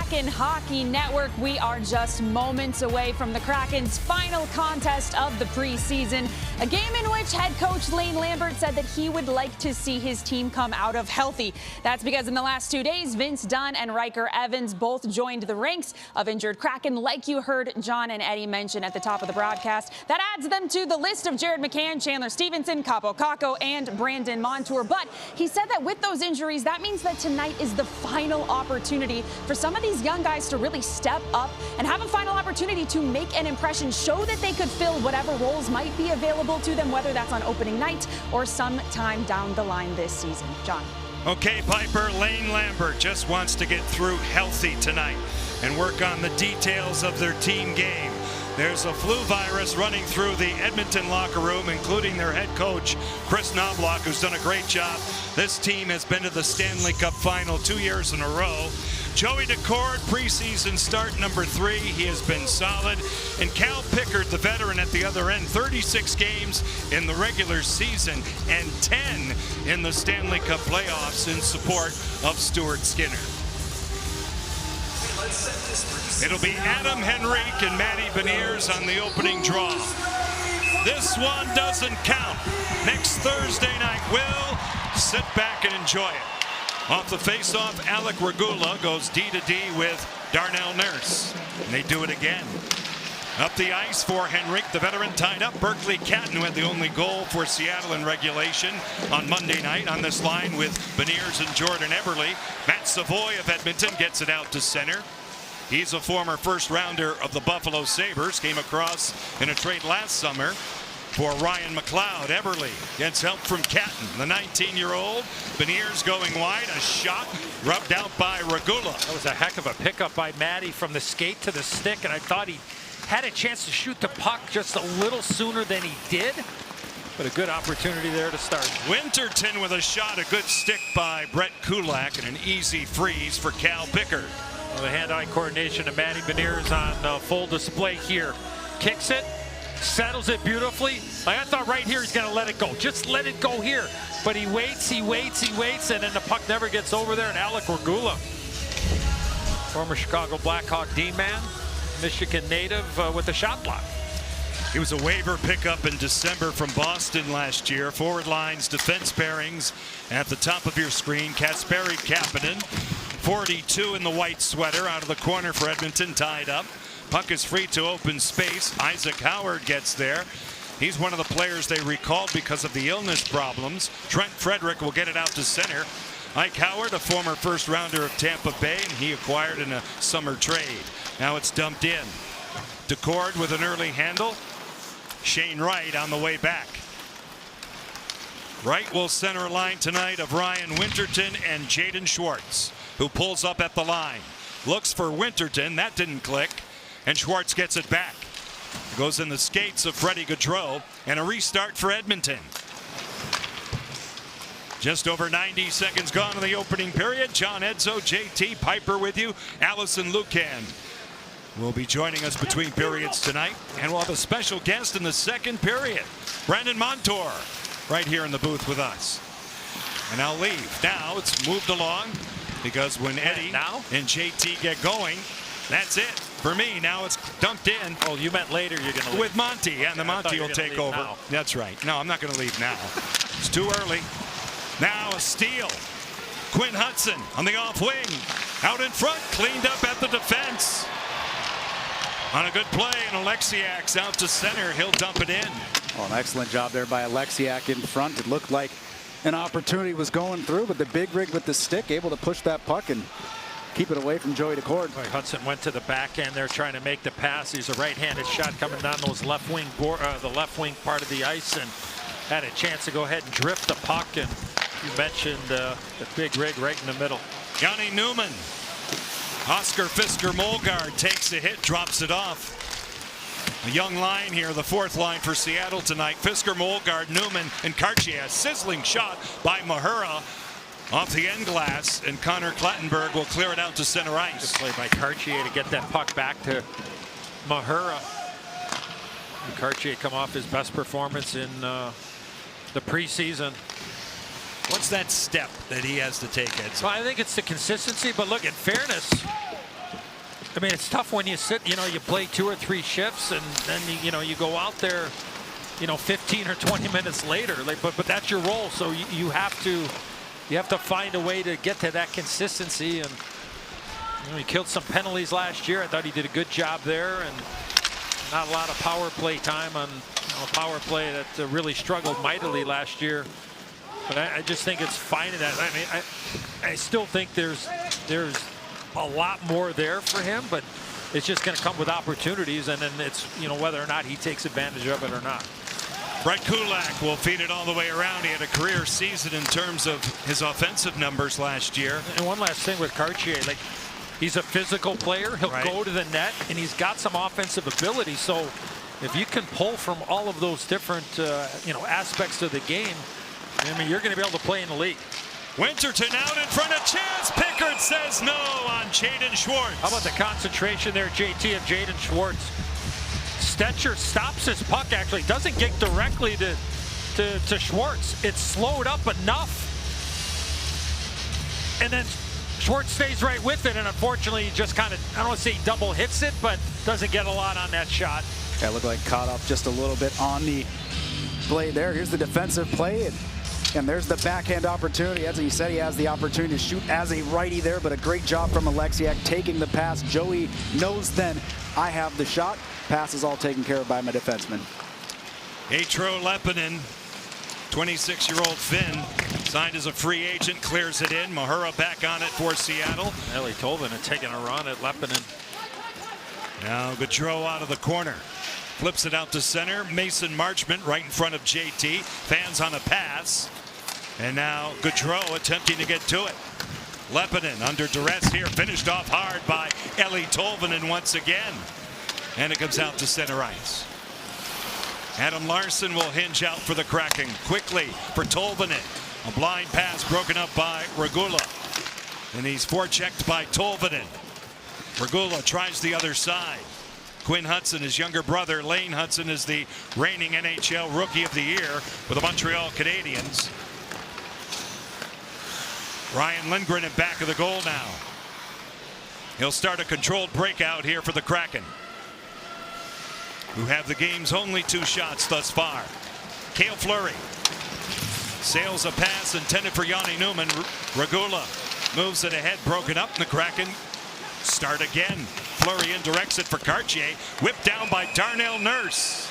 Kraken Hockey Network. We are just moments away from the Kraken's final contest of the preseason, a game in which head coach Lane Lambert said that he would like to see his team come out of healthy. That's because in the last 2 days, Vince Dunn and Riker Evans both joined the ranks of injured Kraken, like you heard John and Eddie mention at the top of the broadcast. That adds them to the list of Jared McCann, Chandler Stevenson, Capo Caco, and Brandon Montour. But he said that with those injuries, that means that tonight is the final opportunity for some of these young guys to really step up and have a final opportunity to make an impression, show that they could fill whatever roles might be available to them, whether that's on opening night or sometime down the line this season. John. Okay, Piper, Lane Lambert just wants to get through healthy tonight and work on the details of their team game. There's a flu virus running through the Edmonton locker room, including their head coach, Chris Knobloch, who's done a great job. This team has been to the Stanley Cup final 2 years in a row. Joey Decord, preseason start number 3. He has been solid. And Cal Pickard, the veteran at the other end, 36 games in the regular season and 10 in the Stanley Cup playoffs in support of Stuart Skinner. It'll be Adam Henrique and Matty Beniers on the opening draw. This one doesn't count. Next Thursday night, we'll sit back and enjoy it. Off the face-off, Alec Regula goes D-to-D with Darnell Nurse. And they do it again. Up the ice for Henrique, the veteran, tied up. Berkeley Catton, who had the only goal for Seattle in regulation on Monday night on this line with Beniers and Jordan Eberle. Matt Savoy of Edmonton gets it out to center. He's a former first-rounder of the Buffalo Sabres. Came across in a trade last summer for Ryan McLeod. Eberle gets help from Catton, the 19-year-old. Beniers going wide. A shot rubbed out by Regula. That was a heck of a pickup by Matty from the skate to the stick, and I thought he had a chance to shoot the puck just a little sooner than he did. But a good opportunity there to start. Winterton with a shot. A good stick by Brett Kulak and an easy freeze for Cal Pickard. Well, the hand-eye coordination of Matty Beniers on full display here. Kicks it, settles it beautifully. I thought right here he's going to let it go. Just let it go here. But he waits, he waits, he waits, and then the puck never gets over there. And Alec Regula, former Chicago Blackhawk D-man, Michigan native with a shot block. He was a waiver pickup in December from Boston last year. Forward lines, defense pairings at the top of your screen. Kasperi Kapanen, 42 in the white sweater, out of the corner for Edmonton, tied up. Puck is free to open space. Isaac Howard gets there. He's one of the players they recalled because of the illness problems. Trent Frederick will get it out to center. Ike Howard, a former first rounder of Tampa Bay, and he acquired in a summer trade. Now it's dumped in. Decord with an early handle. Shane Wright on the way back. Wright will center a line tonight of Ryan Winterton and Jaden Schwartz, who pulls up at the line. Looks for Winterton. That didn't click. And Schwartz gets it back. Goes in the skates of Freddie Gaudreau. And a restart for Edmonton. Just over 90 seconds gone in the opening period. John Edzo, JT Piper with you. Allison Lucan will be joining us between periods tonight. And we'll have a special guest in the second period. Brandon Montour right here in the booth with us. And I'll leave. Now it's moved along because when Eddie and JT get going, that's it for me. Now it's dumped in. Oh, you meant later you're going to leave. With Monty, and the Monty will take over. Now. That's right. No, I'm not going to leave now. It's too early. Now a steal. Quinn Hudson on the off wing. Out in front, cleaned up at the defense. On a good play, and Alexiak's out to center. He'll dump it in. Well, an excellent job there by Alexiak in front. It looked like an opportunity was going through, but the big rig with the stick able to push that puck and keep it away from Joey Decord. Hudson went to the back end there trying to make the pass. He's a right-handed shot coming down those left wing, the left wing part of the ice, and had a chance to go ahead and drift the puck. And you mentioned the big rig right in the middle. Yanni Newman. Oscar Fisker-Molgaard takes a hit, drops it off. A young line here, the fourth line for Seattle tonight. Fisker-Molgaard, Newman, and Karchie. A sizzling shot by Mahura off the end glass, and Connor Clattenburg will clear it out to center ice. Good play by Karchie to get that puck back to Mahura. And Karchie come off his best performance in the preseason. What's that step that he has to take, Ed? Well, I think it's the consistency, but look, in fairness, I mean, it's tough when you sit, you play 2 or 3 shifts and then, you go out there, 15 or 20 minutes later. But that's your role. So you have to find a way to get to that consistency. And he killed some penalties last year. I thought he did a good job there, and not a lot of power play time on a power play that really struggled mightily last year. But I just think it's finding that. I mean, I still think there's a lot more there for him, but it's just going to come with opportunities, and then it's whether or not he takes advantage of it or not. Brett Kulak will feed it all the way around. He had a career season in terms of his offensive numbers last year. And one last thing with Cartier, he's a physical player. He'll go to the net, and he's got some offensive ability. So if you can pull from all of those different aspects of the game, I mean, you're going to be able to play in the league. Winterton out in front of Chance. Pickard says no on Jaden Schwartz. How about the concentration there, JT, of Jaden Schwartz? Stetcher stops his puck, actually. Doesn't get directly to Schwartz. It's slowed up enough. And then Schwartz stays right with it, and unfortunately he just kind of, I don't want to say double hits it, but doesn't get a lot on that shot. Yeah, looked like caught up just a little bit on the play there. Here's the defensive play, and there's the backhand opportunity. As he said, he has the opportunity to shoot as a righty there, but a great job from Alexiak taking the pass. Joey knows then, I have the shot. Pass is all taken care of by my defenseman. Atro Lepinen, 26-year-old Finn, signed as a free agent, clears it in. Mahura back on it for Seattle. Ellie Tolvanen taking a run at Lepinen. Now Gaudreau out of the corner. Flips it out to center. Mason Marchment right in front of JT. Fans on a pass. And now Gaudreau attempting to get to it. Lepinen under duress here. Finished off hard by Ellie Tolvanen once again. And it comes out to center ice. Adam Larsson will hinge out for the Kraken. Quickly for Tolvanen. A blind pass broken up by Regula. And he's forechecked by Tolvanen. Regula tries the other side. Quinn Hudson, his younger brother, Lane Hudson, is the reigning NHL Rookie of the Year with the Montreal Canadiens. Ryan Lindgren in back of the goal now. He'll start a controlled breakout here for the Kraken, who have the game's only 2 shots thus far. Cale Fleury sails a pass intended for Yanni Newman. Regula moves it ahead, broken up, and the Kraken start again. Fleury indirects it for Cartier, whipped down by Darnell Nurse.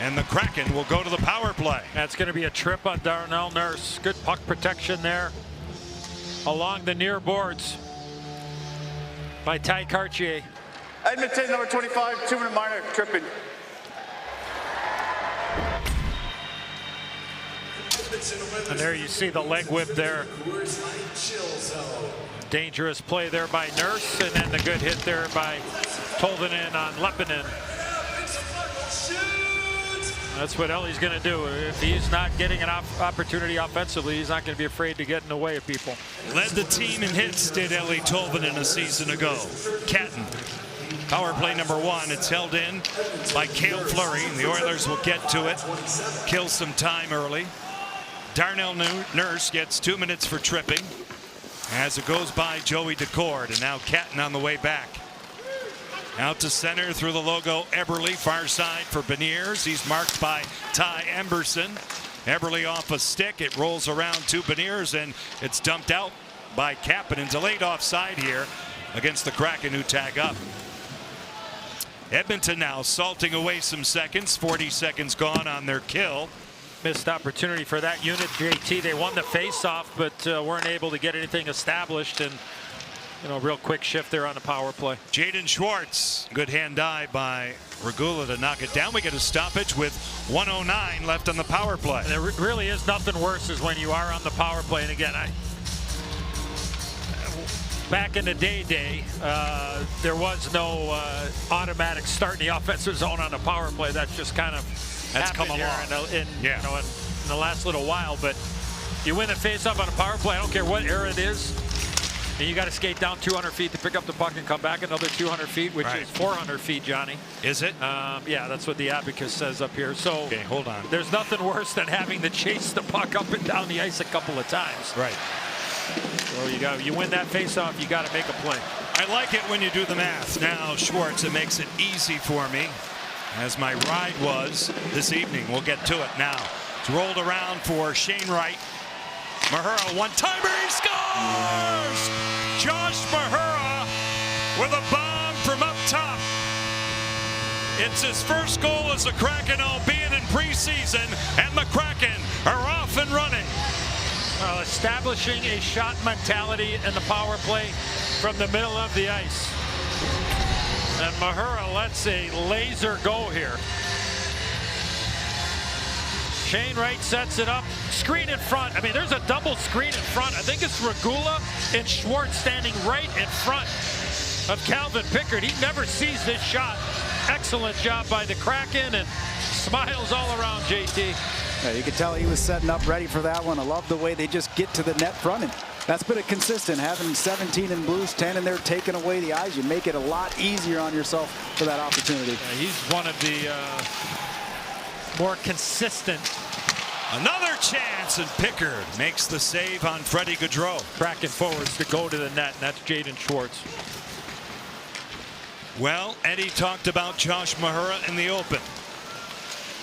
And the Kraken will go to the power play. That's going to be a trip on Darnell Nurse. Good puck protection there along the near boards by Ty Cartier. Edmonton, number 25, 2-minute minor, tripping. And there you see the leg whip there. Dangerous play there by Nurse, and then the good hit there by Tolvanen on Lepinen. That's what Ellie's going to do. If he's not getting an opportunity offensively, he's not going to be afraid to get in the way of people. Led the team in hits, did Ellie Tolvanen a season ago. Catton, power play number 1. It's held in by Cale Fleury. The Oilers will get to it, kill some time early. Darnell Nurse gets 2 minutes for tripping as it goes by Joey Decord, and now Catton on the way back. Out to center through the logo Eberle, far side for Beniers. He's marked by Ty Emberson. Eberle off a stick. It rolls around to Beniers, and it's dumped out by Kapanen. Delayed offside here against the Kraken, who tag up. Edmonton now salting away some seconds. 40 seconds gone on their kill. Missed opportunity for that unit, JT. They won the face-off, but weren't able to get anything established. And real quick shift there on the power play. Jaden Schwartz, good hand-eye by Regula to knock it down. We get a stoppage with 1:09 left on the power play. And there really is nothing worse is when you are on the power play. And again, back in the day, there was no automatic start in the offensive zone on the power play. That's just kind of come along in the last little while. But you win the face-off on a power play. I don't care what era it is. And you got to skate down 200 feet to pick up the puck and come back another 200 feet, which is 400 feet, Johnny. Is it? Yeah, that's what the abacus says up here. So okay, hold on. There's nothing worse than having to chase the puck up and down the ice a couple of times. Right. So you win that face-off, you got to make a play. I like it when you do the math. Now Schwartz, it makes it easy for me, as my ride was this evening. We'll get to it now. It's rolled around for Shane Wright. Mahura, one-timer, he scores! Josh Mahura with a bomb from up top. It's his first goal as a Kraken, albeit in preseason, and the Kraken are off and running. Well, establishing a shot mentality in the power play from the middle of the ice. And Mahura lets a laser go here. Shane Wright sets it up. Screen in front. I mean, there's a double screen in front. I think it's Regula and Schwartz standing right in front of Calvin Pickard. He never sees this shot. Excellent job by the Kraken, and smiles all around, JT. Yeah, you could tell he was setting up ready for that one. I love the way they just get to the net front. And that's been a consistent, having 17 in Blues, 10 in there, taking away the eyes. You make it a lot easier on yourself for that opportunity. Yeah, he's one of the more consistent. Another chance, and Pickard makes the save on Freddie Gaudreau. Kraken forwards to go to the net, and that's Jaden Schwartz. Well, Eddie talked about Josh Mahura in the open.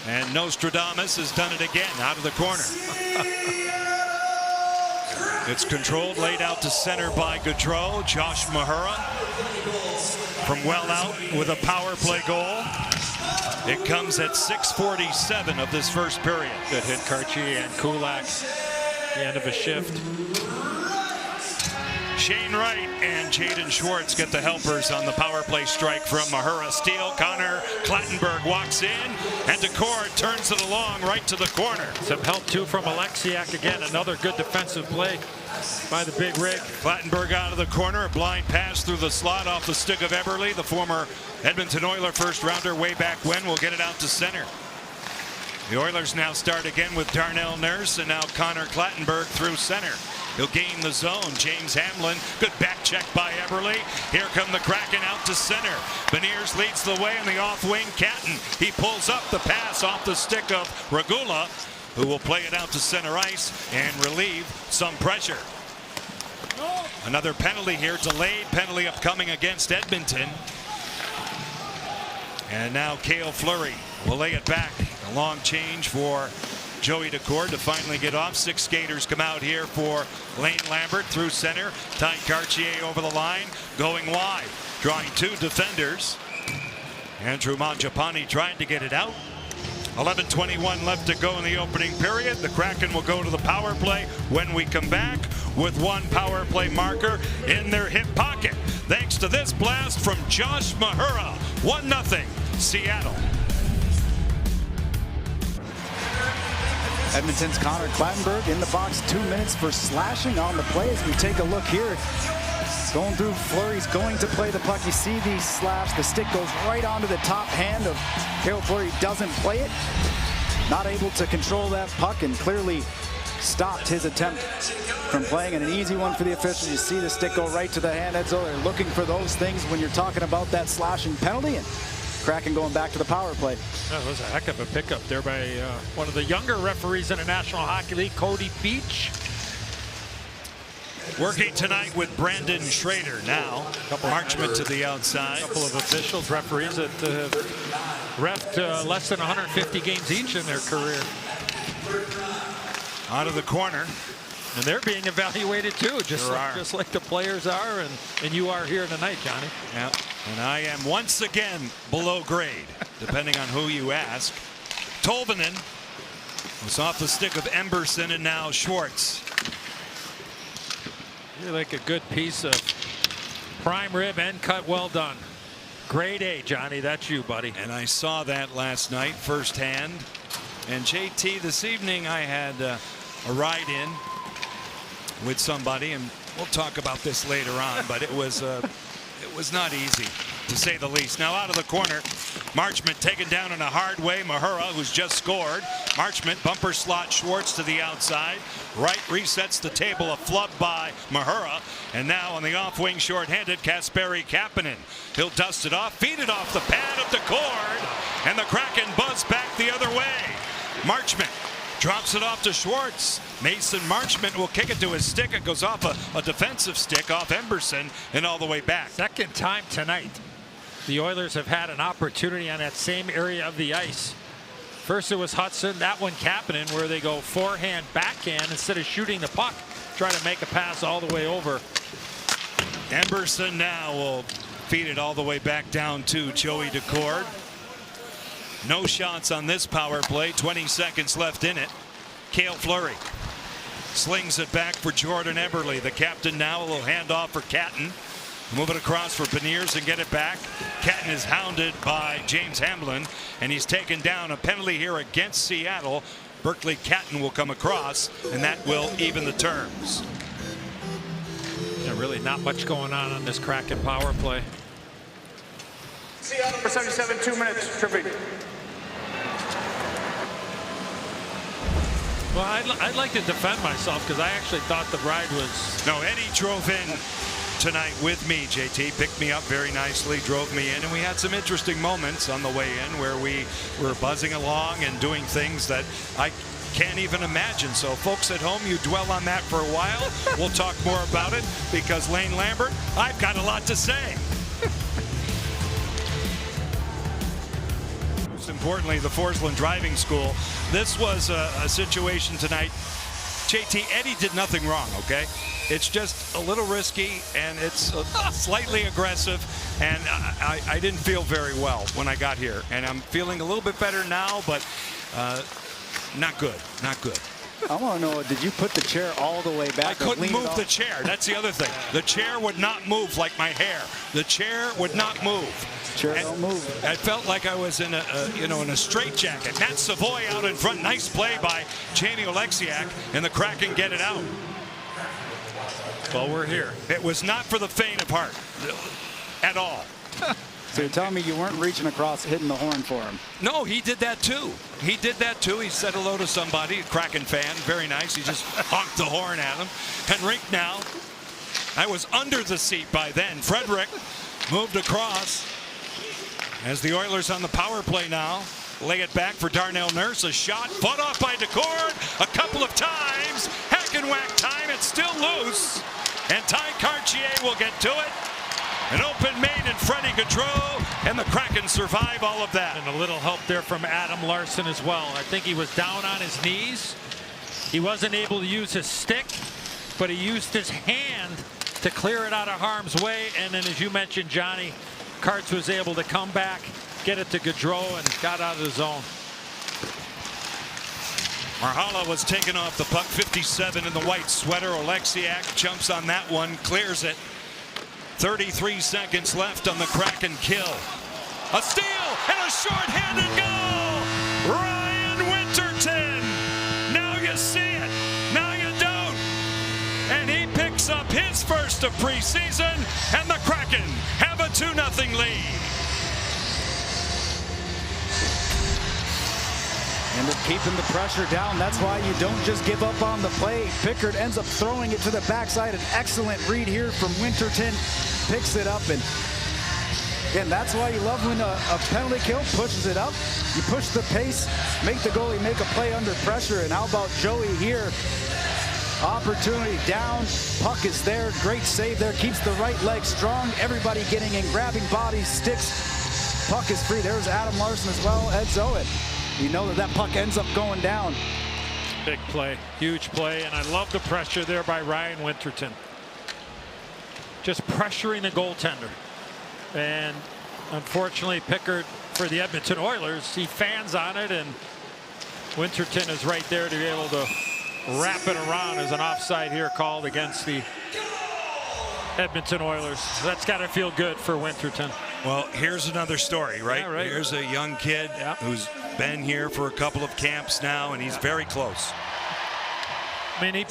And Nostradamus has done it again out of the corner. It's controlled, laid out to center by Gaudreau. Josh Mahura from well out with a power play goal. It comes at 6:47 of this first period. Good hit, Karchi and Kulak. The end of a shift. Shane Wright and Jaden Schwartz get the helpers on the power play strike from Mahura. Steele, Connor Clattenburg walks in, and Decor turns it along right to the corner. Some help too from Alexiak. Again, another good defensive play by the big rig. Clattenburg out of the corner, a blind pass through the slot off the stick of Eberle, the former Edmonton Oiler first rounder way back when. Will get it out to center. The Oilers now start again with Darnell Nurse, and now Connor Clattenburg through center. He'll gain the zone. James Hamlin, good back check by Eberle. Here come the Kraken out to center. Beniers leads the way in the off wing. Catton, he pulls up the pass off the stick of Regula, who will play it out to center ice and relieve some pressure. Another penalty here, delayed penalty upcoming against Edmonton. And now Cale Fleury will lay it back. A long change for Joey Decor to finally get off. 6 skaters come out here for Lane Lambert through center. Ty Cartier over the line, going wide, drawing 2 defenders. Andrew Mangiapane trying to get it out. 11:21 left to go in the opening period. The Kraken will go to the power play when we come back with 1 power play marker in their hip pocket. Thanks to this blast from Josh Mahura. 1-0 Seattle. Edmonton's Connor Clattenburg in the box, 2 minutes for slashing on the play. As we take a look here, going through Fleury's going to play the puck. You see the slash, the stick goes right onto the top hand of Cale Fleury. Doesn't play it, not able to control that puck, and clearly stopped his attempt from playing. And an easy one for the officials. You see the stick go right to the hand. Edzo, they're looking for those things when you're talking about that slashing penalty. And Kraken going back to the power play. That was a heck of a pickup there by one of the younger referees in the National Hockey League, Cody Beach. Working tonight with Brandon Schrader now. Marchment to the outside. A couple of officials, referees that have reffed less than 150 games each in their career. Out of the corner. And they're being evaluated too, just like the players are, and you are here tonight, Johnny. Yeah, and I am once again below grade, depending on who you ask. Tolvanen was off the stick of Emberson, and now Schwartz. You're like a good piece of prime rib, end cut, well done. Grade A, Johnny, that's you, buddy. And I saw that last night firsthand. And JT, this evening I had a ride in with somebody, and we'll talk about this later on, but it was not easy, to say the least. Now out of the corner, Marchment taken down in a hard way. Mahura, who's just scored. Marchment bumper slot Schwartz to the outside. Wright resets the table, a flub by Mahura, and now on the off wing shorthanded Kasperi Kapanen. He'll dust it off, feed it off the pad of the cord, and the Kraken buzz back the other way. Marchment Drops it off to Schwartz. Mason Marchment will kick it to his stick. It goes off a defensive stick off Emberson and all the way back. Second time tonight the Oilers have had an opportunity on that same area of the ice. First it was Hudson, that one Kapanen, where they go forehand, backhand instead of shooting the puck. Try to make a pass all the way over. Emberson now will feed it all the way back down to Joey Decord. No shots on this power play. 20 seconds left in it. Cale Fleury slings it back for Jordan Eberle. The captain now will hand off for Catton. Move it across for Beniers and get it back. Catton is hounded by James Hamblin, and he's taken down. A penalty here against Seattle. Berkeley Catton will come across, and that will even the terms. Yeah, really not much going on this Kraken power play. Seattle for 77, 2 minutes, tripping. Well, I'd like to defend myself because I actually thought the ride was... No, Eddie drove in tonight with me, JT. Picked me up very nicely, drove me in, and we had some interesting moments on the way in where we were buzzing along and doing things that I can't even imagine. So folks at home, you dwell on that for a while. We'll talk more about it because Lane Lambert, I've got a lot to say. Most importantly, the Forsland Driving School. This was a situation tonight. JT, Eddie did nothing wrong, okay? It's just a little risky and it's slightly aggressive, and I didn't feel very well when I got here, and I'm feeling a little bit better now, but not good, not good. I want to know, did you put the chair all the way back? I couldn't move the chair. That's the other thing. The chair would not move like my hair. The chair would not move. Chair don't move. I felt like I was in a straitjacket. Matt Savoy out in front. Nice play by Jamie Oleksiak, and the Kraken get it out. Well, we're here. It was not for the faint of heart at all. So you're telling me you weren't reaching across, hitting the horn for him? No, he did that too. He did that too. He said hello to somebody, a Kraken fan. Very nice. He just honked the horn at him. Henrique now. I was under the seat by then. Frederick moved across. As the Oilers on the power play now. Lay it back for Darnell Nurse. A shot fought off by Decord a couple of times. Hack and whack time. It's still loose. And Ty Cartier will get to it. An open main and Freddie Gaudreau, and the Kraken survive all of that. And a little help there from Adam Larsson as well. I think he was down on his knees. He wasn't able to use his stick, but he used his hand to clear it out of harm's way. And then, as you mentioned, Johnny, Karts was able to come back, get it to Gaudreau, and got out of the zone. Marhala was taken off the puck. 57 in the white sweater. Oleksiak jumps on that one, clears it. 33 seconds left on the Kraken kill. A steal and a short-handed goal. Ryan Winterton. Now you see it. Now you don't. And he picks up his first of preseason, and the Kraken have a 2-0 lead. End up keeping the pressure down. That's why you don't just give up on the play. Pickard ends up throwing it to the backside. An excellent read here from Winterton. Picks it up, and that's why you love when a penalty kill pushes it up. You push the pace, make the goalie make a play under pressure. And how about Joey here? Opportunity down. Puck is there. Great save there. Keeps the right leg strong. Everybody getting in, grabbing bodies, sticks. Puck is free. There's Adam Larsson as well. Ed Zoet. You know that puck ends up going down. Big play, huge play, and I love the pressure there by Ryan Winterton. Just pressuring the goaltender. And unfortunately, Pickard, for the Edmonton Oilers, he fans on it, and Winterton is right there to be able to wrap it around. As an offside here called against the Edmonton Oilers. That's got to feel good for Winterton. Well, here's another story, right? Yeah, right. Here's a young kid who's been here for a couple of camps now, and he's very close. I mean, he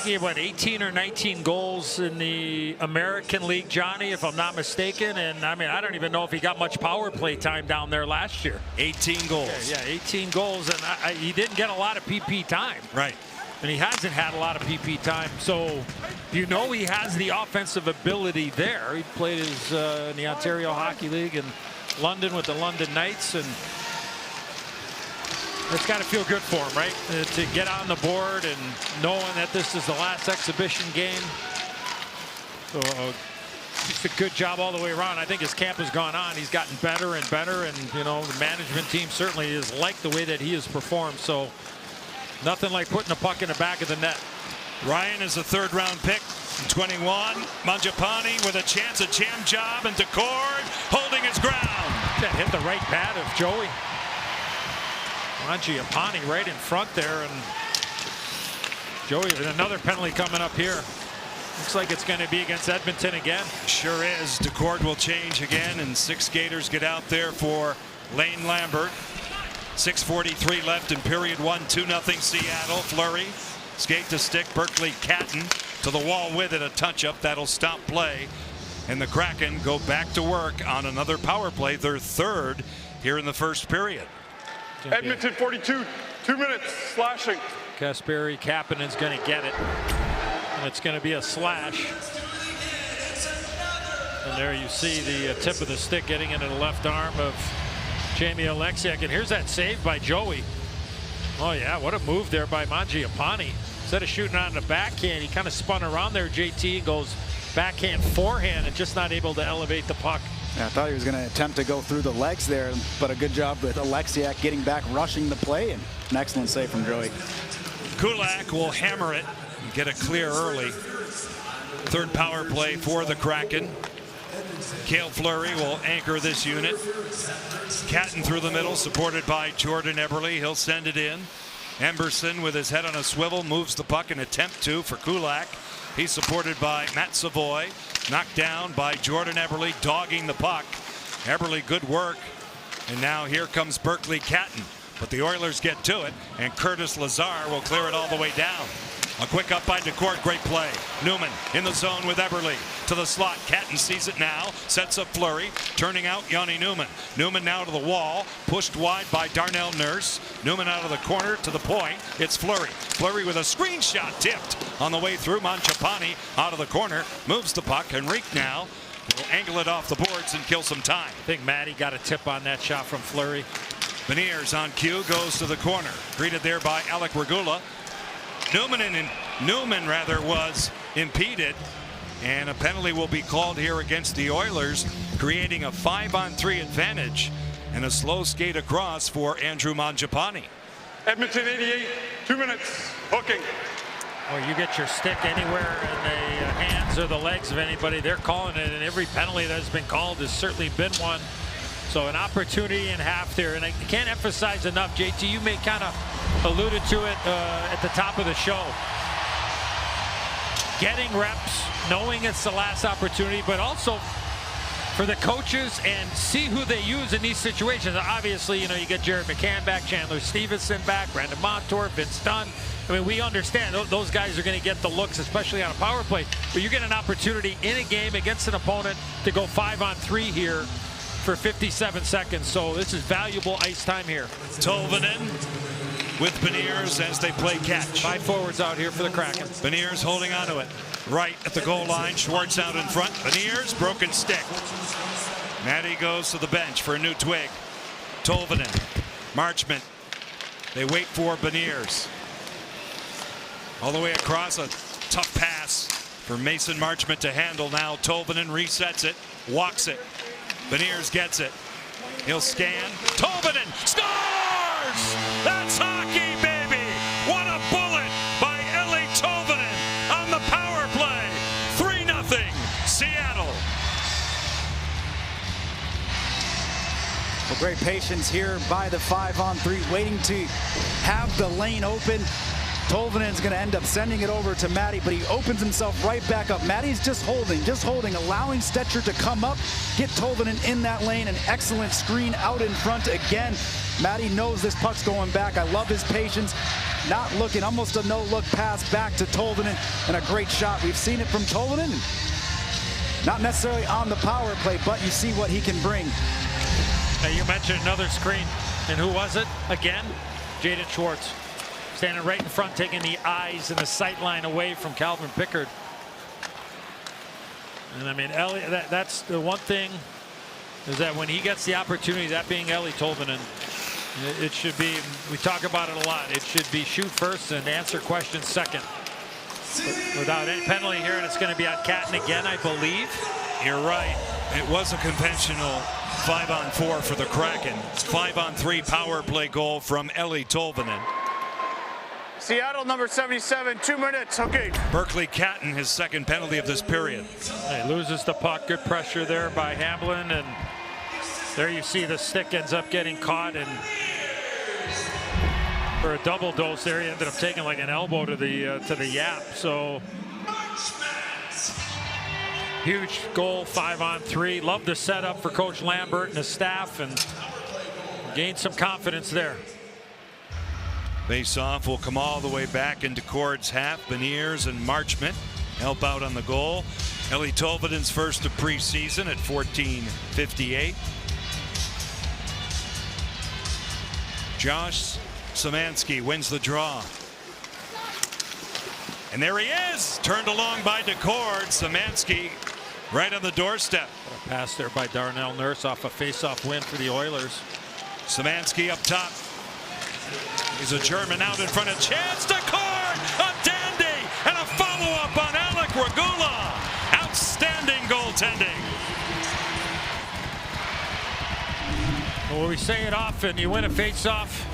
gave, what, 18 or 19 goals in the American League, Johnny, if I'm not mistaken. And, I mean, I don't even know if he got much power play time down there last year. 18 goals. Yeah, 18 goals, and he didn't get a lot of PP time. Right. And he hasn't had a lot of PP time. So, you know, he has the offensive ability there. He played in the Ontario Hockey League in London with the London Knights. And It's got to feel good for him, right? To get on the board and knowing that this is the last exhibition game. So just a good job all the way around. I think his camp has gone on. He's gotten better and better, and you know the management team certainly is like the way that he has performed. So nothing like putting the puck in the back of the net. Ryan is a third-round pick. 21. Mangiapane with a chance, a jam job, and Decord holding his ground. That hit the right pad of Joey. Mangiapane right in front there, and Joey with another penalty coming up here. Looks like it's going to be against Edmonton again. Sure is. Decord will change again, and 6 skaters get out there for Lane Lambert. 6:43 left in period 1. 2-0 Seattle. Fleury. Skate to stick. Berkeley Catton to the wall with it. A touch-up. That'll stop play. And the Kraken go back to work on another power play. Their third here in the first period. Edmonton 42, 2 minutes, slashing. Kasperi Kapanen's going to get it. And it's going to be a slash. And there you see the tip of the stick getting into the left arm of Jamie Oleksiak. And here's that save by Joey. Oh, yeah, what a move there by Mangiapane. Instead of shooting on the backhand, he kind of spun around there, JT, and goes backhand, forehand, and just not able to elevate the puck. Yeah, I thought he was going to attempt to go through the legs there, but a good job with Oleksiak getting back, rushing the play, and an excellent save from Joey. Kulak will hammer it and get a clear early. Third power play for the Kraken. Cale Fleury will anchor this unit. Catton through the middle, supported by Jordan Eberle. He'll send it in. Emberson with his head on a swivel moves the puck in attempt to for Kulak. He's supported by Matt Savoy. Knocked down by Jordan Eberle, dogging the puck. Eberle, good work. And now here comes Berkeley Catton. But the Oilers get to it, and Curtis Lazar will clear it all the way down. A quick up by Decord, great play. Newman in the zone with Eberle to the slot. Catton sees it now, sets up Fleury, turning out Yanni Newman. Newman now to the wall, pushed wide by Darnell Nurse. Newman out of the corner to the point. It's Fleury. Fleury with a screen shot tipped on the way through. Mangiapane out of the corner, moves the puck. Henrique now will angle it off the boards and kill some time. I think Matty got a tip on that shot from Fleury. Beniers on cue goes to the corner, greeted there by Alec Regula. Newman was impeded, and a penalty will be called here against the Oilers, creating a 5-on-3 advantage and a slow skate across for Andrew Mangiapane. Edmonton 88, 2 minutes, hooking. Well, you get your stick anywhere in the hands or the legs of anybody, they're calling it, and every penalty that has been called has certainly been one. So an opportunity in half there, and I can't emphasize enough, JT, you may kind of alluded to it at the top of the show. Getting reps, knowing it's the last opportunity, but also for the coaches and see who they use in these situations. Obviously, you know, you get Jared McCann back, Chandler Stevenson back, Brandon Montour, Vince Dunn. I mean, we understand those guys are going to get the looks, especially on a power play, but you get an opportunity in a game against an opponent to go 5-on-3 here for 57 seconds. So this is valuable ice time here. Tolvanen with Beniers as they play catch. 5 forwards out here for the Kraken. Beniers holding onto it. Right at the goal line. Schwartz out in front. Beniers, broken stick. Matty goes to the bench for a new twig. Tolvanen. Marchment. They wait for Beniers. All the way across, a tough pass for Mason Marchment to handle. Now Tolvanen resets it. Walks it. Beniers gets it. He'll scan. Tolvanen scores! That's hockey, baby! What a bullet by Eeli Tolvanen on the power play. 3-0 Seattle. Well, great patience here by the 5-on-3, waiting to have the lane open. Tolvanen's going to end up sending it over to Matty, but he opens himself right back up. Matty's just holding, allowing Stetcher to come up, get Tolvanen in that lane. An excellent screen out in front again. Matty knows this puck's going back. I love his patience. Not looking, almost a no-look pass back to Tolvanen, and a great shot. We've seen it from Tolvanen. Not necessarily on the power play, but you see what he can bring. Now you mentioned another screen, and who was it? Again, Jaden Schwartz. Standing right in front, taking the eyes and the sight line away from Calvin Pickard. And I mean, that's the one thing, is that when he gets the opportunity, that being Eeli Tolvanen, It should be, we talk about it a lot, it should be shoot first and answer questions second. But without any penalty here, and it's going to be on Catton again, I believe. You're right. It was a conventional 5-on-4 for the Kraken. 5-on-3 power play goal from Eli Tolvanen. Seattle, number 77, 2 minutes. Okay. Berkeley Catton, his second penalty of this period. He loses the puck. Good pressure there by Hamblin, and there you see the stick ends up getting caught, and for a double dose there, he ended up taking like an elbow to the yap. So huge goal, 5-on-3. Love the setup for Coach Lambert and his staff, and gained some confidence there. Face-off will come all the way back into Cord's half. Beniers and Marchment help out on the goal. Eli Tolvanen's first of preseason at 14:58. Josh Szymanski wins the draw. And there he is, turned along by DeCord. Szymanski right on the doorstep. A pass there by Darnell Nurse off a face-off win for the Oilers. Szymanski up top. He's a German out in front of chance. DeCord, a dandy, and a follow-up on Alec Regula. Outstanding goaltending. Well, we say it often, you win a face-off,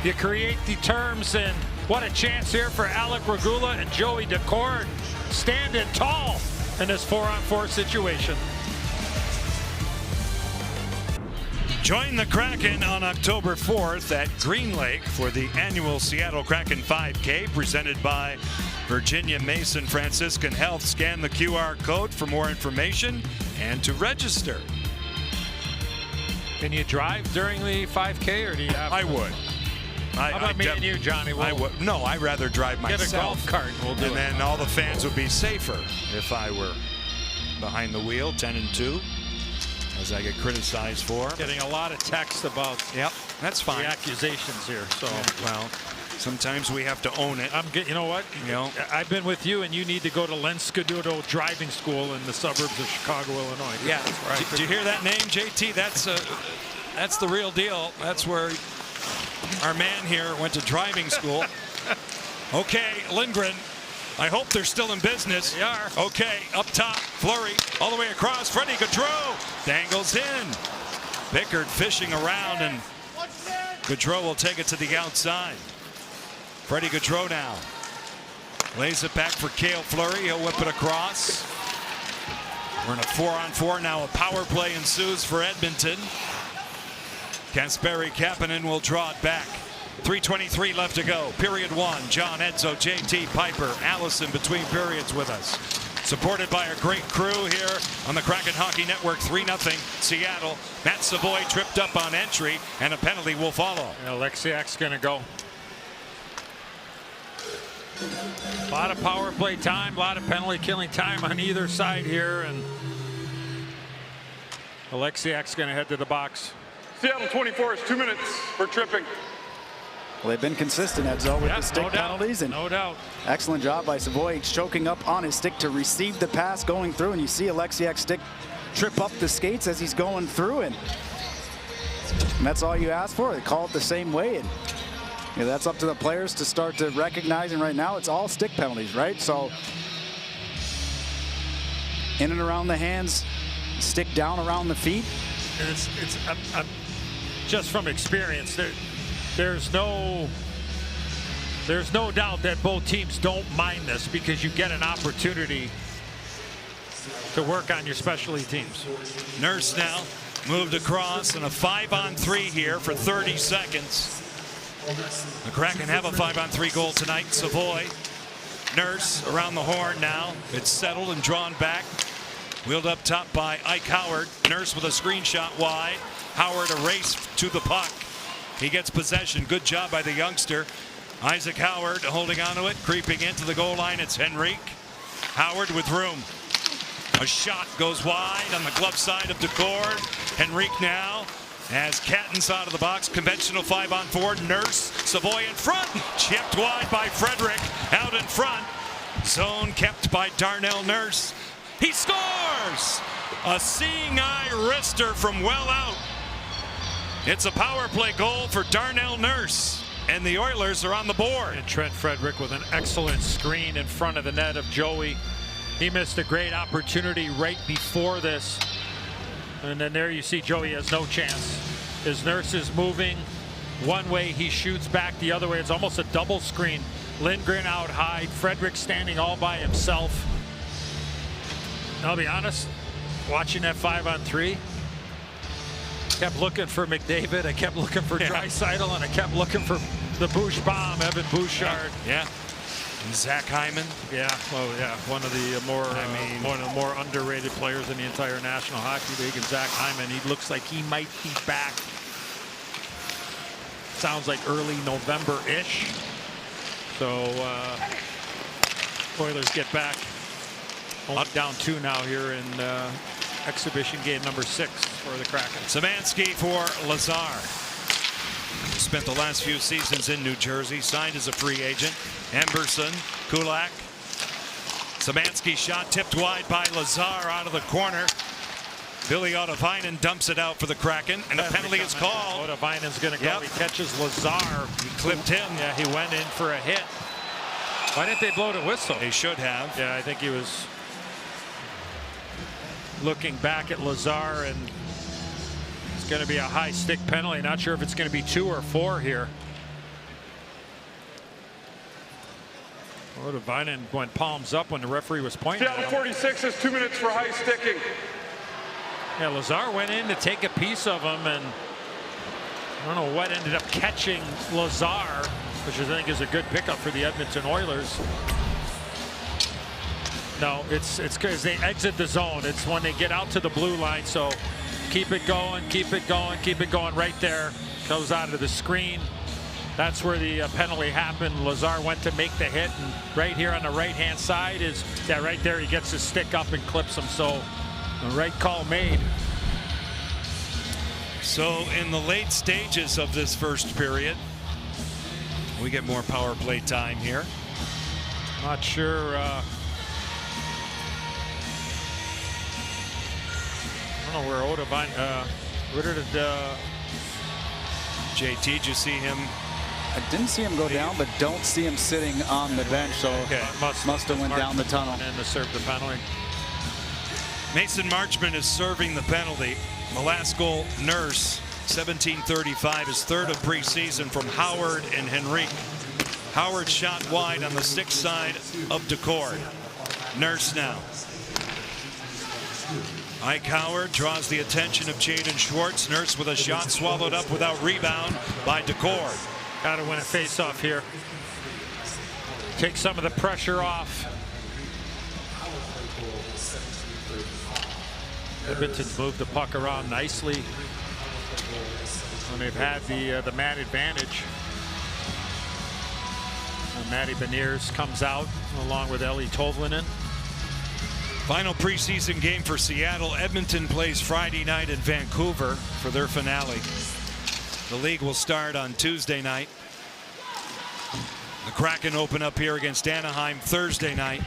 you create the terms, and what a chance here for Alec Regula and Joey DeCord standing tall in this 4-on-4 situation. Join the Kraken on October 4th at Green Lake for the annual Seattle Kraken 5K presented by Virginia Mason Franciscan Health. Scan the QR code for more information and to register. Can you drive during the 5K, or do you have to? I would. How about me and you, Johnny? I would. No, I'd rather drive myself. Get a golf cart and we'll do it. And then all the fans would be safer if I were behind the wheel, 10-2, as I get criticized for. Getting a lot of text about that's fine. the accusations here. So well, sometimes we have to own it. you know what? You know, I've been with you, and you need to go to Len Scaduto Driving School in the suburbs of Chicago, Illinois. Yeah. Right. Did you hear that name, JT? That's the real deal. That's where our man here went to driving school. Okay, Lindgren. I hope they're still in business. They are. Okay, up top, Fleury, all the way across. Freddie Gaudreau dangles in. Pickard fishing around, and Gaudreau will take it to the outside. Freddie Gaudreau now lays it back for Cale Fleury. He'll whip it across. We're in a 4-on-4 now. A power play ensues for Edmonton. Kasperi Kapanen will draw it back. 3:23 left to go. Period 1. John Edzo, JT Piper, Allison between periods with us. Supported by our great crew here on the Kraken Hockey Network. 3-0 Seattle. Matt Savoy tripped up on entry, and a penalty will follow. Alexiak's going to go. A lot of power play time, a lot of penalty killing time on either side here, and Alexiak's going to head to the box. Seattle 24 is 2 minutes for tripping. Well, they've been consistent, Edzo, with the stick no doubt, penalties. And no doubt. Excellent job by Savoy, choking up on his stick to receive the pass going through. And you see Alexiak's stick trip up the skates as he's going through. And that's all you ask for. They call it the same way. And that's up to the players to start to recognize. And right now, it's all stick penalties, right? So in and around the hands, stick down around the feet. I'm just from experience, there's no doubt that both teams don't mind this, because you get an opportunity to work on your specialty teams. Nurse now moved across, and a 5-on-3 here for 30 seconds. The Kraken have a 5-on-3 goal tonight. Savoy, Nurse around the horn now. It's settled and drawn back. Wheeled up top by Ike Howard. Nurse with a screenshot wide. Howard a race to the puck. He gets possession. Good job by the youngster. Isaac Howard holding onto it, creeping into the goal line. It's Henrique. Howard with room. A shot goes wide on the glove side of DeCord. Henrique now as Catton's out of the box. Conventional 5-on-4. Nurse, Savoy in front. Chipped wide by Frederick. Out in front. Zone kept by Darnell Nurse. He scores! A seeing eye wrister from well out. It's a power play goal for Darnell Nurse, and the Oilers are on the board. And Trent Frederick with an excellent screen in front of the net of Joey. He missed a great opportunity right before this. And then there you see Joey has no chance. His Nurse is moving one way, he shoots back the other way. It's almost a double screen. Lindgren out high, Frederick standing all by himself. I'll be honest, watching that 5-on-3, kept looking for McDavid, I kept looking for Draisaitl, and I kept looking for the Bouche bomb, Evan Bouchard. Yeah. And Zach Hyman. Yeah, well, yeah, one of the more underrated players in the entire National Hockey League. And Zach Hyman, he looks like he might be back. Sounds like early November-ish. So Oilers get back. Only down 2 now here in exhibition game number 6 for the Kraken. Szymanski for Lazar. Spent the last few seasons in New Jersey. Signed as a free agent. Emberson, Kulak. Szymanski shot tipped wide by Lazar out of the corner. Billy Ottavainen dumps it out for the Kraken, and a penalty is called. Ottavainen's going to go. He catches Lazar. He clipped him. Yeah, he went in for a hit. Why didn't they blow the whistle? They should have. Yeah, I think he was looking back at Lazar, and it's going to be a high stick penalty. Not sure if it's going to be 2 or 4 here. Ottavainen went palms up when the referee was pointing at him. 46 is 2 minutes for high sticking. Yeah, Lazar went in to take a piece of him, and I don't know what ended up catching Lazar, which I think is a good pickup for the Edmonton Oilers. No, it's because they exit the zone. It's when they get out to the blue line. So keep it going, keep it going, keep it going. Right there, goes out of the screen. That's where the penalty happened. Lazar went to make the hit, and right here on the right-hand side is right there. He gets his stick up and clips him. So the right call made. So in the late stages of this first period, we get more power play time here. Not sure. I don't know where Ottavainen. Where did JT, did you see him? I didn't see him go down, but don't see him sitting on the bench. So must have went down the tunnel and to serve the penalty. Mason Marchment is serving the penalty. The last goal, Nurse, 17:35, his third of preseason from Howard and Henrique. Howard shot wide on the 6th side of Decord. Nurse now. Ike Howard draws the attention of Jaden Schwartz. Nurse with a shot swallowed up without rebound by Decord. Got to win a face-off here. Take some of the pressure off. Edmonton's moved the puck around nicely when they've had the man advantage. Matty Beniers comes out along with Eli Tovlinen. Final preseason game for Seattle. Edmonton plays Friday night in Vancouver for their finale. The league will start on Tuesday night. The Kraken open up here against Anaheim Thursday night.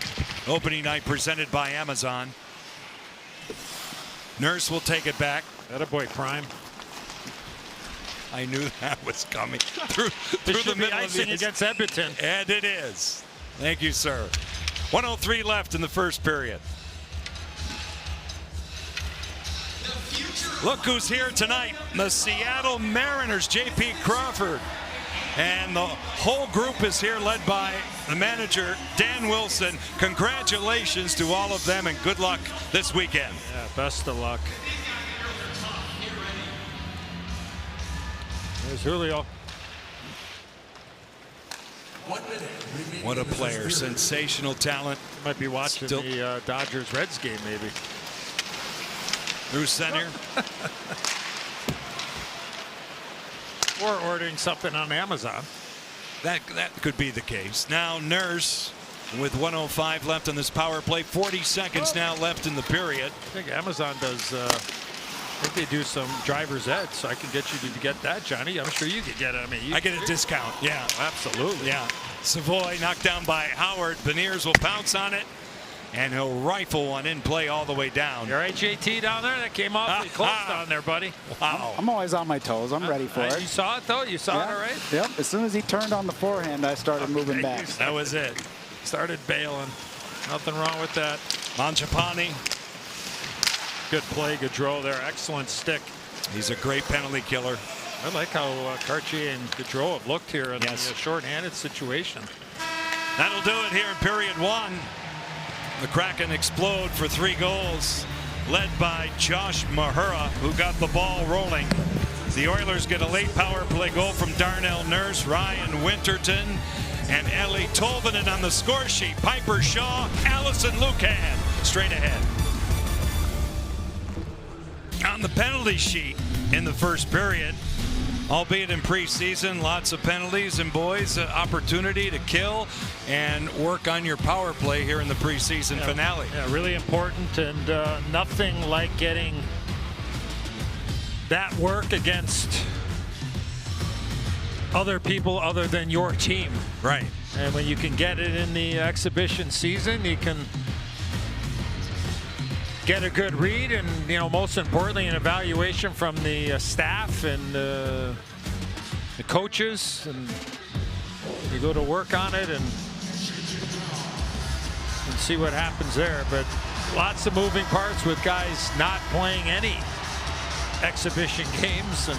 Opening night presented by Amazon. Nurse will take it back. Attaboy, Prime. I knew that was coming through the middle of the against Edmonton. And it is. Thank you, sir. 1:03 left in the first period. Look who's here tonight. The Seattle Mariners, J.P. Crawford. And the whole group is here led by the manager, Dan Wilson. Congratulations to all of them and good luck this weekend. Yeah, best of luck. There's Julio. What a player. Sensational talent. Might be watching the Dodgers-Reds game, maybe. Through center. Or ordering something on Amazon. That could be the case. Now Nurse with 1:05 left on this power play. 40 seconds now left in the period. I think Amazon does. I think they do some driver's ed, so I can get you to get that, Johnny. I'm sure you could get it. I mean, I get a discount. Yeah, absolutely. Yeah. Savoy knocked down by Howard. Beniers will pounce on it. and he'll rifle one in play all the way down. You're right, JT, down there? That came awfully close down there, buddy. Wow. I'm always on my toes. I'm ready for it. You saw it, though? You saw it all right? Yep. As soon as he turned on the forehand, I started moving back. That was it. Started bailing. Nothing wrong with that. Mangiapane. Good play, Gaudreau there. Excellent stick. He's a great penalty killer. I like how Cartier and Gaudreau have looked here in the short-handed situation. That'll do it here in period 1. The Kraken explode for 3 goals, led by Josh Mahura, who got the ball rolling. The Oilers get a late power play goal from Darnell Nurse, Ryan Winterton, and Ellie Tolvanen on the score sheet. Piper Shaw, Allison Lucan, straight ahead. On the penalty sheet in the first period, albeit in preseason, lots of penalties, and boys, opportunity to kill and work on your power play here in the preseason finale. Yeah, really important, and nothing like getting that work against other people other than your team. Right. And when you can get it in the exhibition season, you can get a good read, and most importantly, an evaluation from the staff and the coaches, and you go to work on it and see what happens there. But lots of moving parts with guys not playing any exhibition games, and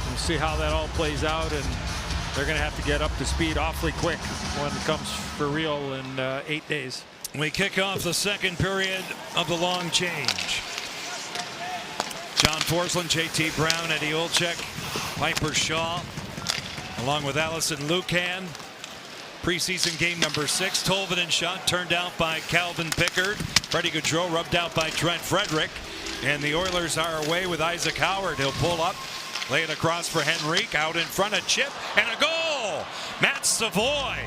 we'll see how that all plays out, and they're going to have to get up to speed awfully quick when it comes for real in 8 days. We kick off the second period of the long change. John Forsland, JT Brown, Eddie Olczyk, Piper Shaw, along with Allison Lucan. Preseason game number 6. Tolvanen shot turned out by Calvin Pickard. Freddie Gaudreau rubbed out by Trent Frederick. And the Oilers are away with Isaac Howard. He'll pull up, lay it across for Henrique, out in front, a chip and a goal. Matt Savoy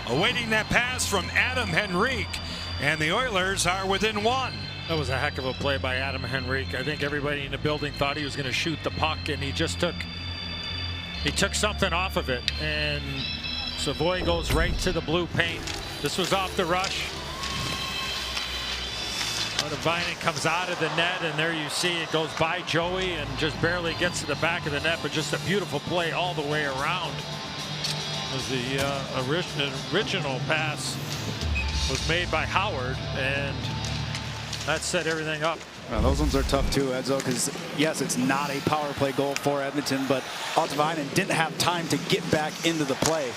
awaiting that pass from Adam Henrique, and the Oilers are within 1. That was a heck of a play by Adam Henrique. I think everybody in the building thought he was going to shoot the puck, and he just took something off of it, and Savoy goes right to the blue paint. This was off the rush. Vinen comes out of the net, and there you see it goes by Joey and just barely gets to the back of the net, but just a beautiful play all the way around. As the original pass was made by Howard, and that set everything up. Well, those ones are tough too, Edzo, because yes, it's not a power play goal for Edmonton, but Vinen didn't have time to get back into the play.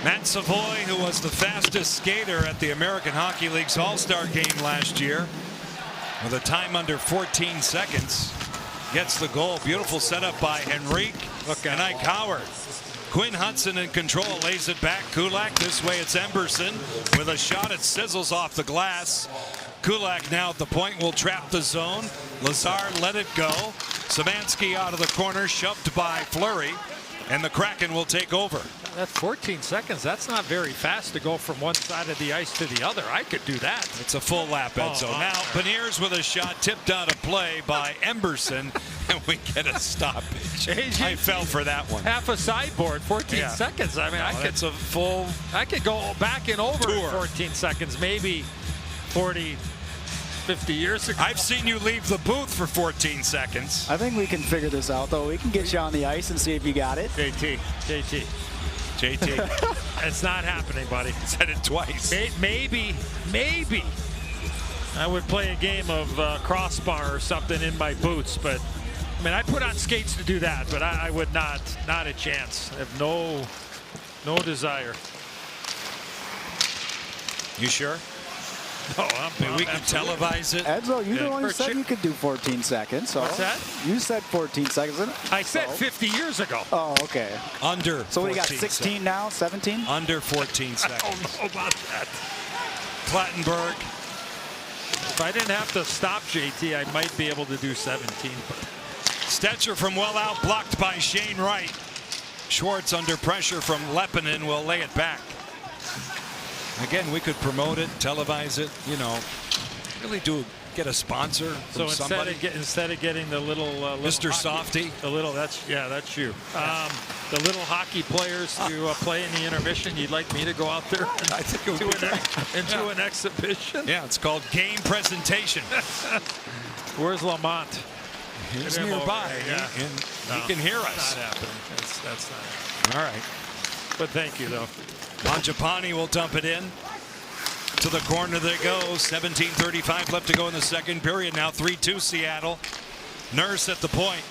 Matt Savoy, who was the fastest skater at the American Hockey League's All-Star game last year, with a time under 14 seconds, gets the goal. Beautiful setup by Henrique and Ike Howard. Quinn Hudson in control, lays it back. Kulak, this way it's Emberson with a shot. It sizzles off the glass. Kulak now at the point will trap the zone. Lazar let it go. Savansky out of the corner, shoved by Fleury, and the Kraken will take over. That's 14 seconds. That's not very fast to go from one side of the ice to the other. I could do that. It's a full lap, Edzo. Now Beniers with a shot tipped out of play by Emberson, and we get a stoppage. I fell for that one. Half a sideboard, 14 seconds. I mean, it's a full. I could go back and over tour. 14 seconds, maybe 40, 50 years ago. I've seen you leave the booth for 14 seconds. I think we can figure this out, though. We can get you on the ice and see if you got it. JT. It's not happening, buddy. Said it twice. Maybe I would play a game of crossbar or something in my boots, but I mean, I put on skates to do that, but I would not a chance. I have no desire. You sure? No, we can televise it. Edzo, you the one who said you could do 14 seconds. So what's that? You said 14 seconds. I said 50 years ago. Oh, okay. Under. So we got 16 now, 17? Under 14 seconds. I don't know about that. Plattenberg. If I didn't have to stop JT, I might be able to do 17. But Stetcher from well out, blocked by Shane Wright. Schwartz under pressure from Lepinen will lay it back. Again, we could promote it, televise it, really get a sponsor from somebody. Instead of getting the little Mr. Softy. The little, that's you. the little hockey players to play in the intermission. You'd like me to go out there and do an exhibition? Yeah, it's called game presentation. Where's Lamont? He's nearby. Yeah. He can hear us. Not happening. That's not. All right. But thank you, though. Mangiapane will dump it in. To the corner they go. 17:35 left to go in the second period. Now 3-2 Seattle. Nurse at the point.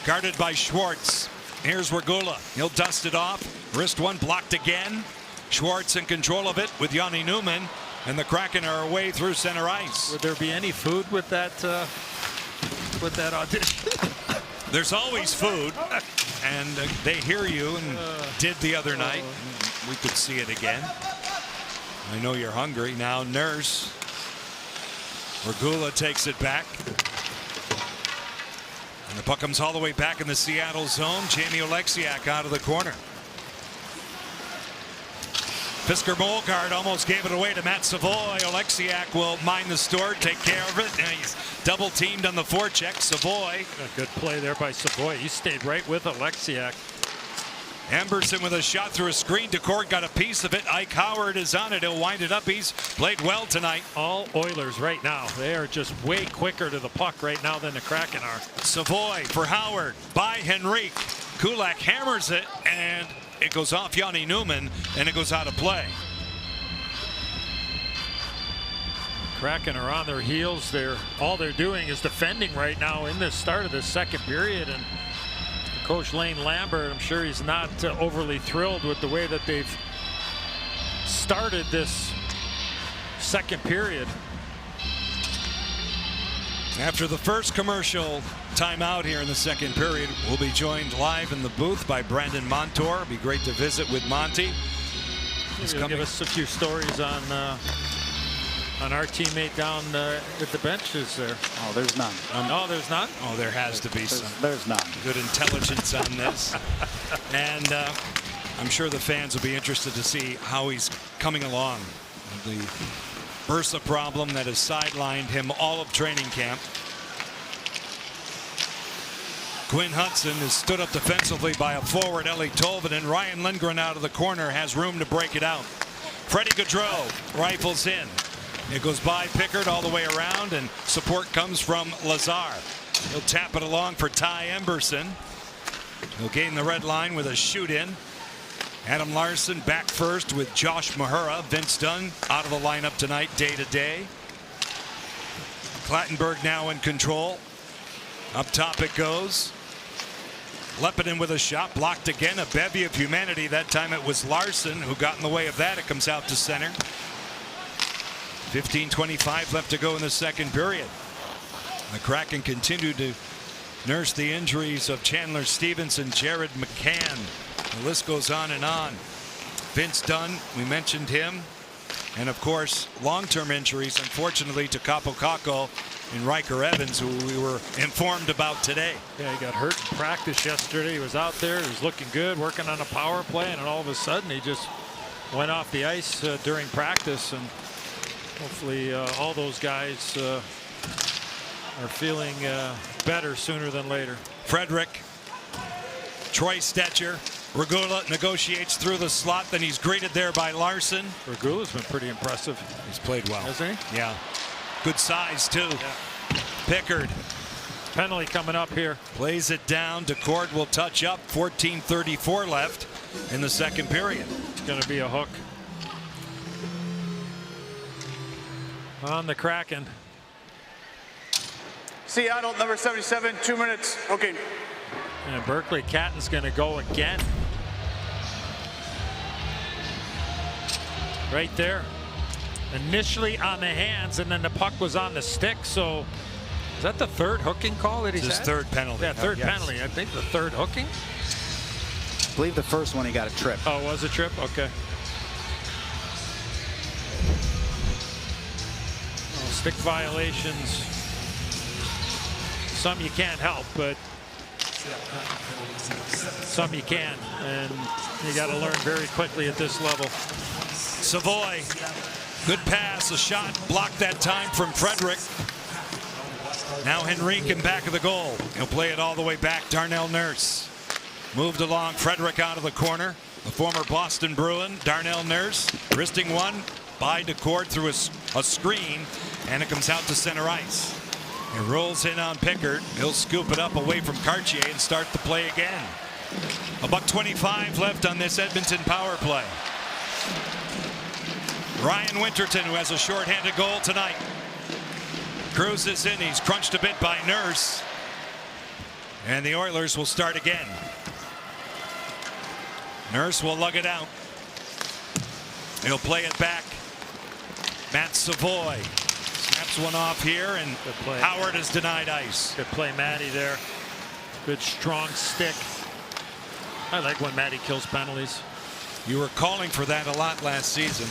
Guarded by Schwartz. Here's Regula. He'll dust it off. Wrist one blocked again. Schwartz in control of it with Yanni Newman. And the Kraken are away through center ice. Would there be any food with that audition? There's always food. And they hear you and did the other night. We could see it again. I know you're hungry. Now Nurse. Regula takes it back. And the puck comes all the way back in the Seattle zone. Jamie Oleksiak out of the corner. Fisker Molgaard almost gave it away to Matt Savoy. Oleksiak will mind the store, take care of it. And he's double teamed on the forecheck. Savoy. A good play there by Savoy. He stayed right with Oleksiak. Amberson with a shot through a screen. Decord got a piece of it. Ike Howard is on it. He'll wind it up. He's played well tonight. All Oilers right now. They are just way quicker to the puck right now than the Kraken are. Savoy for Howard by Henrique. Kulak hammers it, and it goes off Yanni Newman, and it goes out of play. Kraken are on their heels. All they're doing is defending right now in this start of the second period. And Coach Lane Lambert, I'm sure he's not overly thrilled with the way that they've started this second period. After the first commercial timeout here in the second period, we'll be joined live in the booth by Brandon Montour. It'll be great to visit with Monty. He's going to give us a few stories on our teammate down at the benches there. Oh, there's none. No, there's none? Oh, there has to be some. There's none. Good intelligence on this. And I'm sure the fans will be interested to see how he's coming along. The bursa problem that has sidelined him all of training camp. Quinn Hudson is stood up defensively by a forward, Ellie Tolvanen. Ryan Lindgren out of the corner has room to break it out. Freddie Gaudreau rifles in. It goes by Pickard all the way around, and support comes from Lazar. He'll tap it along for Ty Emberson. He'll gain the red line with a shoot in. Adam Larson back first with Josh Mahura. Vince Dunn out of the lineup tonight, day to day. Clattenburg now in control. Up top it goes. Lepinen with a shot, blocked again. A bevy of humanity. That time it was Larson who got in the way of that. It comes out to center. 15:25 left to go in the second period. The Kraken continue to nurse the injuries of Chandler Stevenson, Jared McCann. The list goes on and on. Vince Dunn, we mentioned him. And of course, long-term injuries, unfortunately, to Capo Caco and Riker Evans, who we were informed about today. Yeah, he got hurt in practice yesterday. He was out there. He was looking good, working on a power play, and then all of a sudden he just went off the ice during practice. And hopefully all those guys are feeling better sooner than later. Frederick, Troy Stetcher, Regula negotiates through the slot, then he's greeted there by Larson. Regula's been pretty impressive. He's played well. Hasn't he? Yeah. Good size, too. Yeah. Pickard. Penalty coming up here. Plays it down. Decord will touch up. 14:34 left in the second period. It's going to be a hook on the Kraken. Seattle, number 77, 2 minutes. Okay. And Berkeley Catton's going to go again. Right there. Initially on the hands, and then the puck was on the stick. So is that the third hooking call that he's His had? third penalty. Yeah, third Yes. penalty. I think the third hooking. I believe the first one he got a trip. Oh, it was a trip? Okay. Oh, stick violations. Some you can't help, but some you can. And you got to learn very quickly at this level. Savoy. Good pass, a shot, blocked that time from Frederick. Now Henrique in back of the goal. He'll play it all the way back. Darnell Nurse. Moved along Frederick out of the corner. The former Boston Bruin, Darnell Nurse, wristing one by DeCord through a screen, and it comes out to center ice. It rolls in on Pickard. He'll scoop it up away from Cartier and start the play again. $1:25 left on this Edmonton power play. Ryan Winterton, who has a shorthanded goal tonight, cruises in. He's crunched a bit by Nurse, and the Oilers will start again. Nurse will lug it out. He'll play it back. Matt Savoy snaps one off here, and Howard is denied ice. Good play, Matty there. Good strong stick. I like when Matty kills penalties. You were calling for that a lot last season.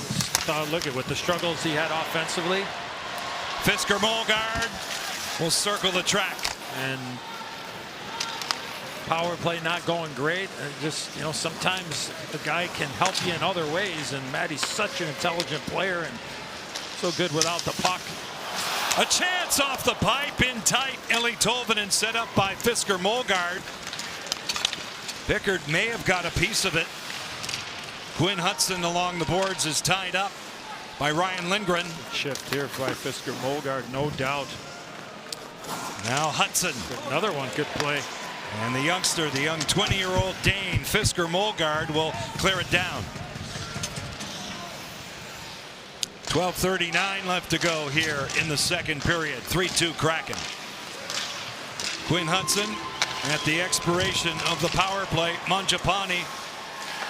Look at the struggles he had offensively. Fisker Molgaard will circle the track. And power play not going great. Just, sometimes the guy can help you in other ways, and Matty's such an intelligent player and so good without the puck. A chance off the pipe in tight. Eli Tolvanen set up by Fisker Molgaard. Pickard may have got a piece of it. Quinn Hudson along the boards is tied up by Ryan Lindgren. Shift here by Fisker Molgaard, no doubt. Now Hudson. Another one, good play. And the youngster, the young 20-year-old Dane, Fisker Molgaard, will clear it down. 12:39 left to go here in the second period. 3-2 Kraken. Quinn Hudson at the expiration of the power play. Mangiapane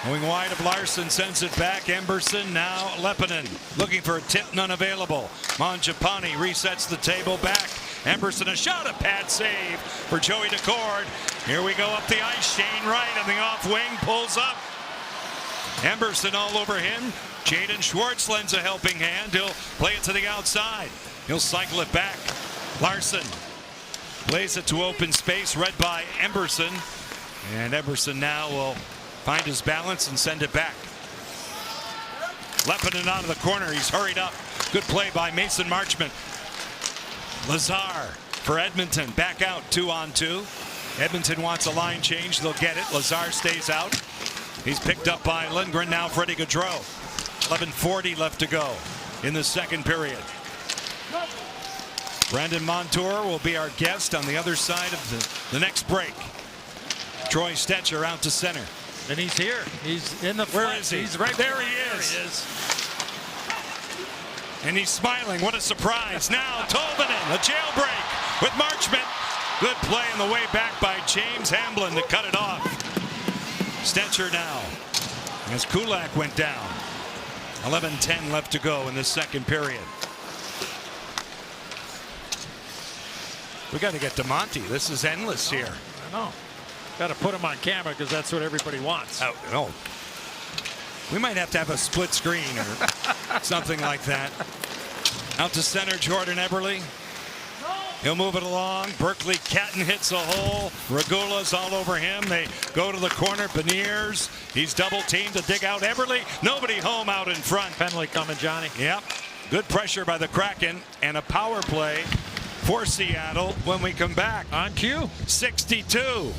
going wide of Larson, sends it back. Emberson, now Lepinen looking for a tip, none available. Mangiapane resets the table back. Emberson, a shot, a pad save for Joey DeCord. Here we go up the ice. Shane Wright on the off wing pulls up. Emberson all over him. Jaden Schwartz lends a helping hand. He'll play it to the outside. He'll cycle it back. Larson plays it to open space, read by Emberson. And Emberson now will find his balance and send it back. Lepinen out of the corner. He's hurried up. Good play by Mason Marchment. Lazar for Edmonton. Back out 2-on-2. Edmonton wants a line change. They'll get it. Lazar stays out. He's picked up by Lindgren. Now Freddie Gaudreau. 11:40 left to go in the second period. Brandon Montour will be our guest on the other side of the next break. Troy Stetcher out to center. And he's here. He's in the Where front. is he? He's right there. He is. And he's smiling. What a surprise. Now Tolvanen, a jailbreak with Marchment. Good play on the way back by James Hamblin to cut it off. Stetcher now as Kulak went down. 11:10 left to go in the second period. We got to get DeMonte. This is endless here. I know. Got to put him on camera because that's what everybody wants. Oh, no. We might have to have a split screen or something like that. Out to center, Jordan Eberle. He'll move it along. Berkeley Catton hits a hole. Regula's all over him. They go to the corner. Beniers. He's double teamed to dig out Eberle. Nobody home out in front. Penalty coming, Johnny. Yep. Good pressure by the Kraken and a power play for Seattle when we come back. On cue. 62.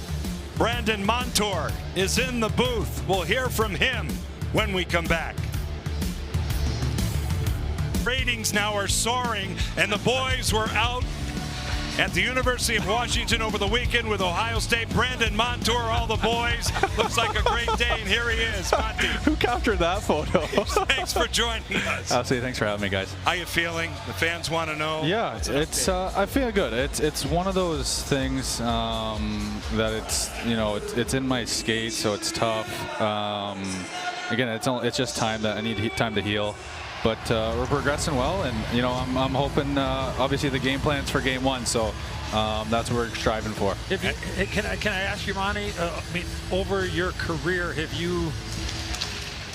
Brandon Montour is in the booth. We'll hear from him when we come back. Ratings now are soaring, and the boys were out at the University of Washington over the weekend with Ohio State. Brandon Montour, all the boys. Looks like a great day, and here he is. Monty. Who captured that photo? Thanks for joining us. Absolutely, thanks for having me, guys. How you feeling? The fans want to know. Yeah, it's I feel good. It's one of those things that it's in my skate, so it's tough. Again, it's just time that I need time to heal. But we're progressing well, and I'm hoping. Obviously, the game plan's for Game 1, so that's what we're striving for. Can I ask you, Monty? Over your career, have you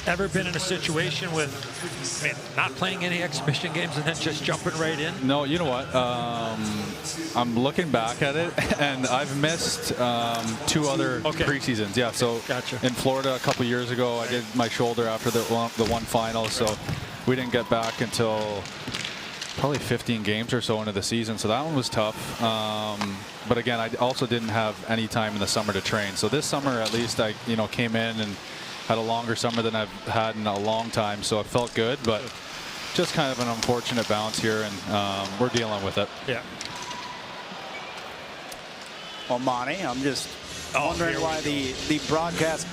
ever been in a situation with not playing any exhibition games and then just jumping right in? No, you know what? I'm looking back at it, and I've missed 2 other preseasons. Yeah, so gotcha. In Florida a couple years ago, I did my shoulder after the one final, so we didn't get back until probably 15 games or so into the season, so that one was tough. But again, I also didn't have any time in the summer to train. So this summer, at least, I came in and had a longer summer than I've had in a long time, so it felt good. But just kind of an unfortunate bounce here, and we're dealing with it. Yeah. Well, Monty, I'm just wondering why the broadcast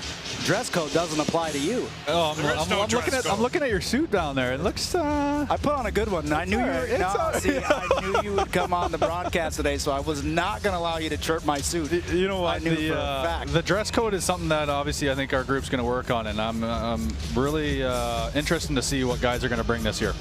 dress code doesn't apply to you. Oh, I'm looking at your suit down there. It looks. I put on a good one. I knew I knew you would come on the broadcast today, so I was not going to allow you to chirp my suit. You know what? I knew for a fact. The dress code is something that obviously I think our group's going to work on, and I'm really interested to see what guys are going to bring this year.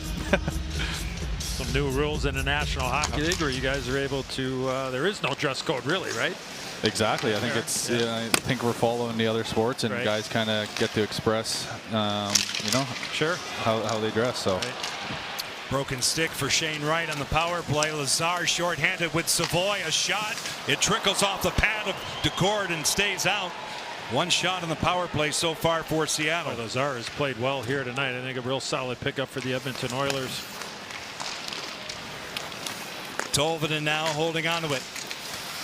Some new rules in the National Hockey League where you guys are able to. There is no dress code, really, right? Exactly. I think it's. I think we're following the other sports, and guys kind of get to express, sure, how they dress. So. Right. Broken stick for Shane Wright on the power play. Lazar shorthanded with Savoy. A shot. It trickles off the pad of Decord and stays out. One shot on the power play so far for Seattle. Lazar has played well here tonight. I think a real solid pickup for the Edmonton Oilers. Tolvanen now holding on to it.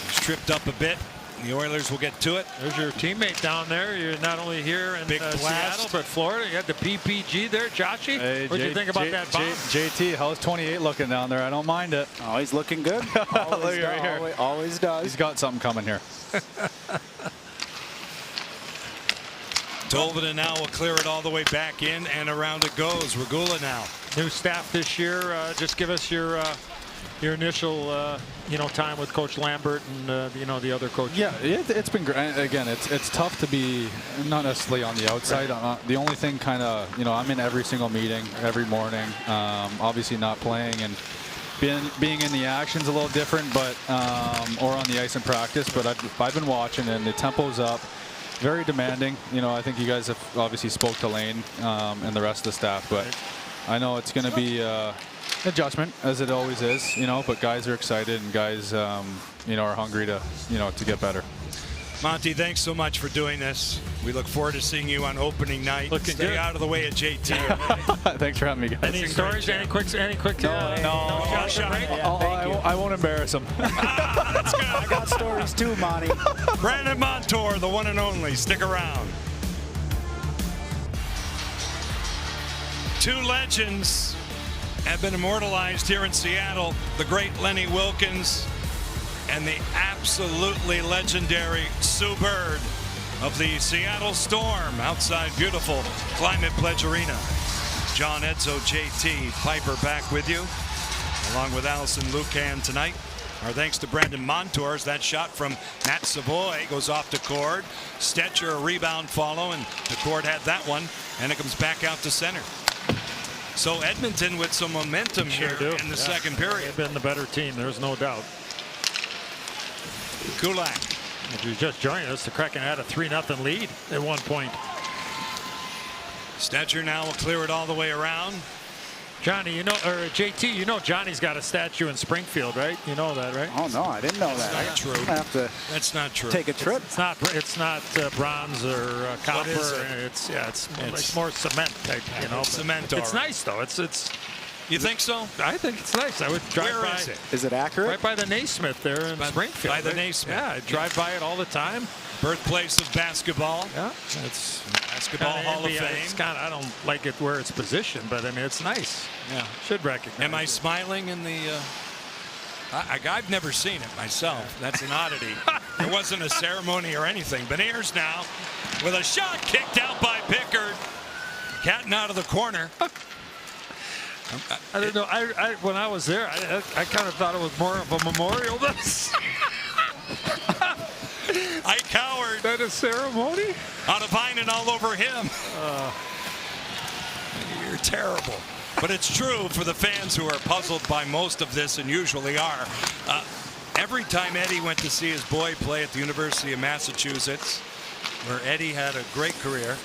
He's tripped up a bit. The Oilers will get to it. There's your teammate down there. You're not only here in Seattle, but Florida. You got the PPG there, Joshy. Hey, what do you think about that bomb? JT, how's 28 looking down there? I don't mind it. Oh, he's looking good. Always does. He's got something coming here. Tolvanen now will clear it all the way back in, and around it goes. Regula now. New staff this year. Just give us your initial time with Coach Lambert and the other coaches. Yeah, it's been great. Again, it's tough to be not necessarily on the outside. The only thing kind of I'm in every single meeting every morning. Obviously not playing and being in the action's a little different, but or on the ice in practice. But I've been watching, and the tempo's up. Very demanding. I think you guys have obviously spoke to Lane and the rest of the staff, but I know it's going to be adjustment, as it always is, but guys are excited, and guys are hungry to get better. Monty, thanks so much for doing this. We look forward to seeing you on opening night. Stay out of the way of JT. Thanks for having me, guys. Any stories? Any quick? No. I won't embarrass him. That's good. I got stories too, Monty. Brandon Montour, the one and only. Stick around. Two legends have been immortalized here in Seattle. The great Lenny Wilkens and the absolutely legendary Sue Bird of the Seattle Storm outside beautiful Climate Pledge Arena. John Edzo, JT, Piper back with you, along with Allison Lucan tonight. Our thanks to Brandon Montour. That shot from Matt Savoy goes off to Cord. Stetcher, a rebound follow, and Decord had that one, and it comes back out to center. So Edmonton with some momentum here in the second period. They've been the better team, there's no doubt. Kulak. If you just joined us, the Kraken had a 3-0 lead at one point. Stetcher now will clear it all the way around. Johnny, JT, Johnny's got a statue in Springfield, right? You know that, right? Oh no, I didn't know that. That's not true. I have to That's not true. take a trip. It's not bronze or copper. What is it? It's more cement type, Cement. It's nice though. It's. You think so? I think it's nice. I would drive Where by. is it? Is it accurate? Right by the Naismith there in Springfield. By the Naismith. Yeah, I drive by it all the time. Birthplace of basketball. Yeah, it's Basketball Hall of Fame. It's I don't like it where it's positioned, but I mean it's nice. Yeah. Should recognize. Am I smiling in the? I've never seen it myself. That's an oddity. There wasn't a ceremony or anything. Beniers now with a shot kicked out by Pickard. Catting out of the corner. I don't know. When I was there, I kind of thought it was more of a memorial than I cowered. That a ceremony? Out of Heinen all over him. You're terrible. But it's true for the fans who are puzzled by most of this, and usually are. Every time Eddie went to see his boy play at the University of Massachusetts, where Eddie had a great career,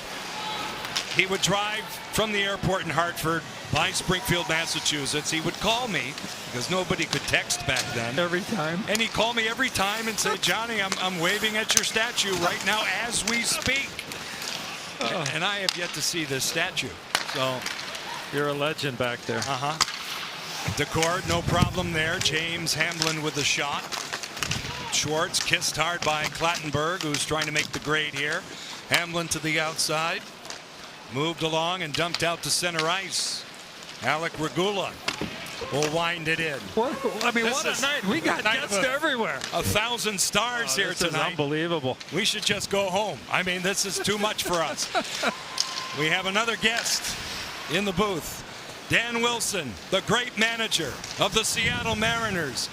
he would drive from the airport in Hartford by Springfield, Massachusetts. He would call me because nobody could text back then. Every time. And he'd call me every time and say, Johnny, I'm waving at your statue right now as we speak. And I have yet to see this statue. So you're a legend back there. Decord, no problem there. James Hamblin with the shot. Schwartz kissed hard by Clattenburg, who's trying to make the grade here. Hamblin to the outside. Moved along and dumped out to center ice. Alec Regula will wind it in. What a night. We got guests everywhere. 1,000 stars here tonight. This is unbelievable. We should just go home. I mean, this is too much for us. We have another guest in the booth. Dan Wilson, the great manager of the Seattle Mariners.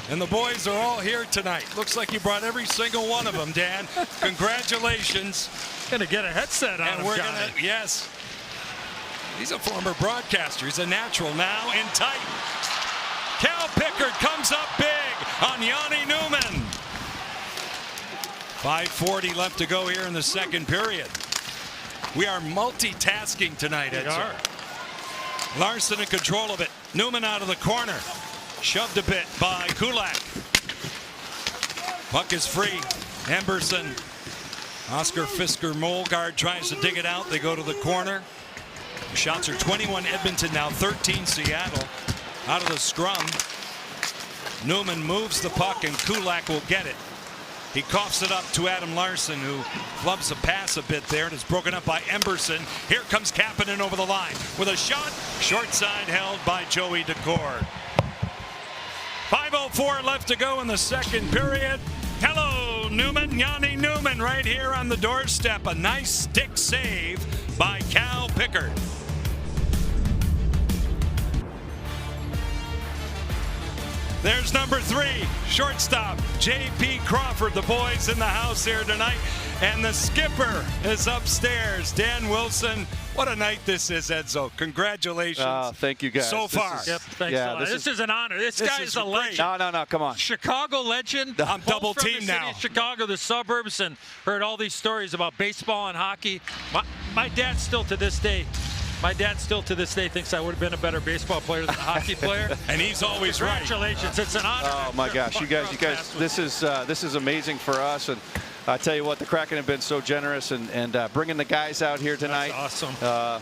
And the boys are all here tonight. Looks like you brought every single one of them, Dan. Congratulations. Gonna get a headset on him, Johnny. Yes. He's a former broadcaster. He's a natural now in tight. Cal Pickard comes up big on Yanni Newman. 5:40 left to go here in the second period. We are multitasking tonight, Ed. Larson in control of it. Newman out of the corner. Shoved a bit by Kulak. Puck is free. Emberson. Oscar Fisker-Molgaard tries to dig it out. They go to the corner. Shots are 21 Edmonton now, 13 Seattle. Out of the scrum. Newman moves the puck and Kulak will get it. He coughs it up to Adam Larson, who flubs the pass a bit there and is broken up by Emberson. Here comes Kapanen over the line with a shot. Short side held by Joey Decord. 5:04 left to go in the second period. Hello, Newman. Yanni Newman right here on the doorstep. A nice stick save by Cal Pickard. There's number 3, shortstop, J.P. Crawford. The boys in the house here tonight. And the skipper is upstairs, Dan Wilson. What a night this is, Edzo. Congratulations. Thank you, guys. So far. Yep, thanks a lot. This is an honor. This guy's a legend. No, come on. Chicago legend. I'm double teamed now. Chicago, the suburbs, and heard all these stories about baseball and hockey. My dad still to this day thinks I would have been a better baseball player than a hockey player. And he's always right. Congratulations. It's an honor. Oh my gosh, you guys, this is amazing for us. And I tell you what, the Kraken have been so generous and bringing the guys out here tonight. That's awesome.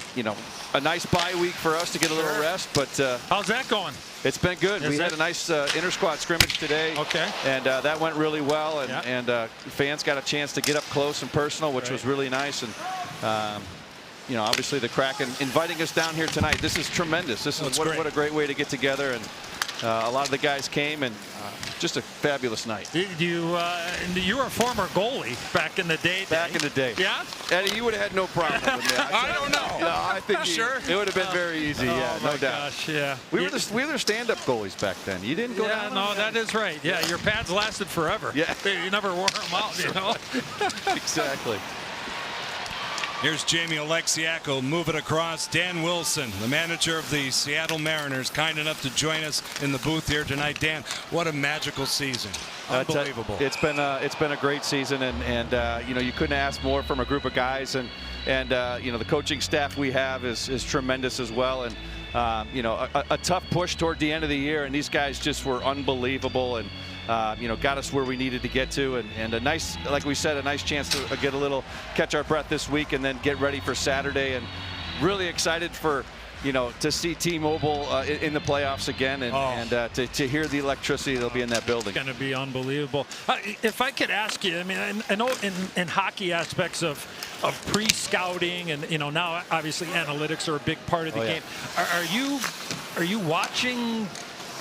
A nice bye week for us to get a little rest. But how's that going? It's been good. We had a nice inter-squad scrimmage today. Okay. And that went really well. And, yeah. Fans got a chance to get up close and personal, which was really nice. And obviously the Kraken inviting us down here tonight. This is tremendous. This is what a great way to get together. And a lot of the guys came, and just a fabulous night. You were a former goalie back in the day. Back in the day. Yeah? Eddie, you would have had no problem with that. I don't know. I think it would have been very easy. Yeah, no doubt. Gosh, yeah. We were the stand-up goalies back then. You didn't go down. No, that is right. Yeah, your pads lasted forever. Yeah. You never wore them out, Exactly. Here's Jamie Alexiak will move it across. Dan Wilson, the manager of the Seattle Mariners, kind enough to join us in the booth here tonight. Dan, what a magical season. Unbelievable. It's been a great season, and you couldn't ask more from a group of guys, and the coaching staff we have is tremendous as well. And a tough push toward the end of the year, and these guys just were unbelievable, and got us where we needed to get to, and a nice, like we said, a nice chance to get a little catch our breath this week and then get ready for Saturday. And really excited for to see T-Mobile in the playoffs again, and to hear the electricity that'll be in that building. It's going to be unbelievable. If I could ask you, I mean, I know in hockey aspects of pre-scouting, and now obviously analytics are a big part of the game. Are you watching?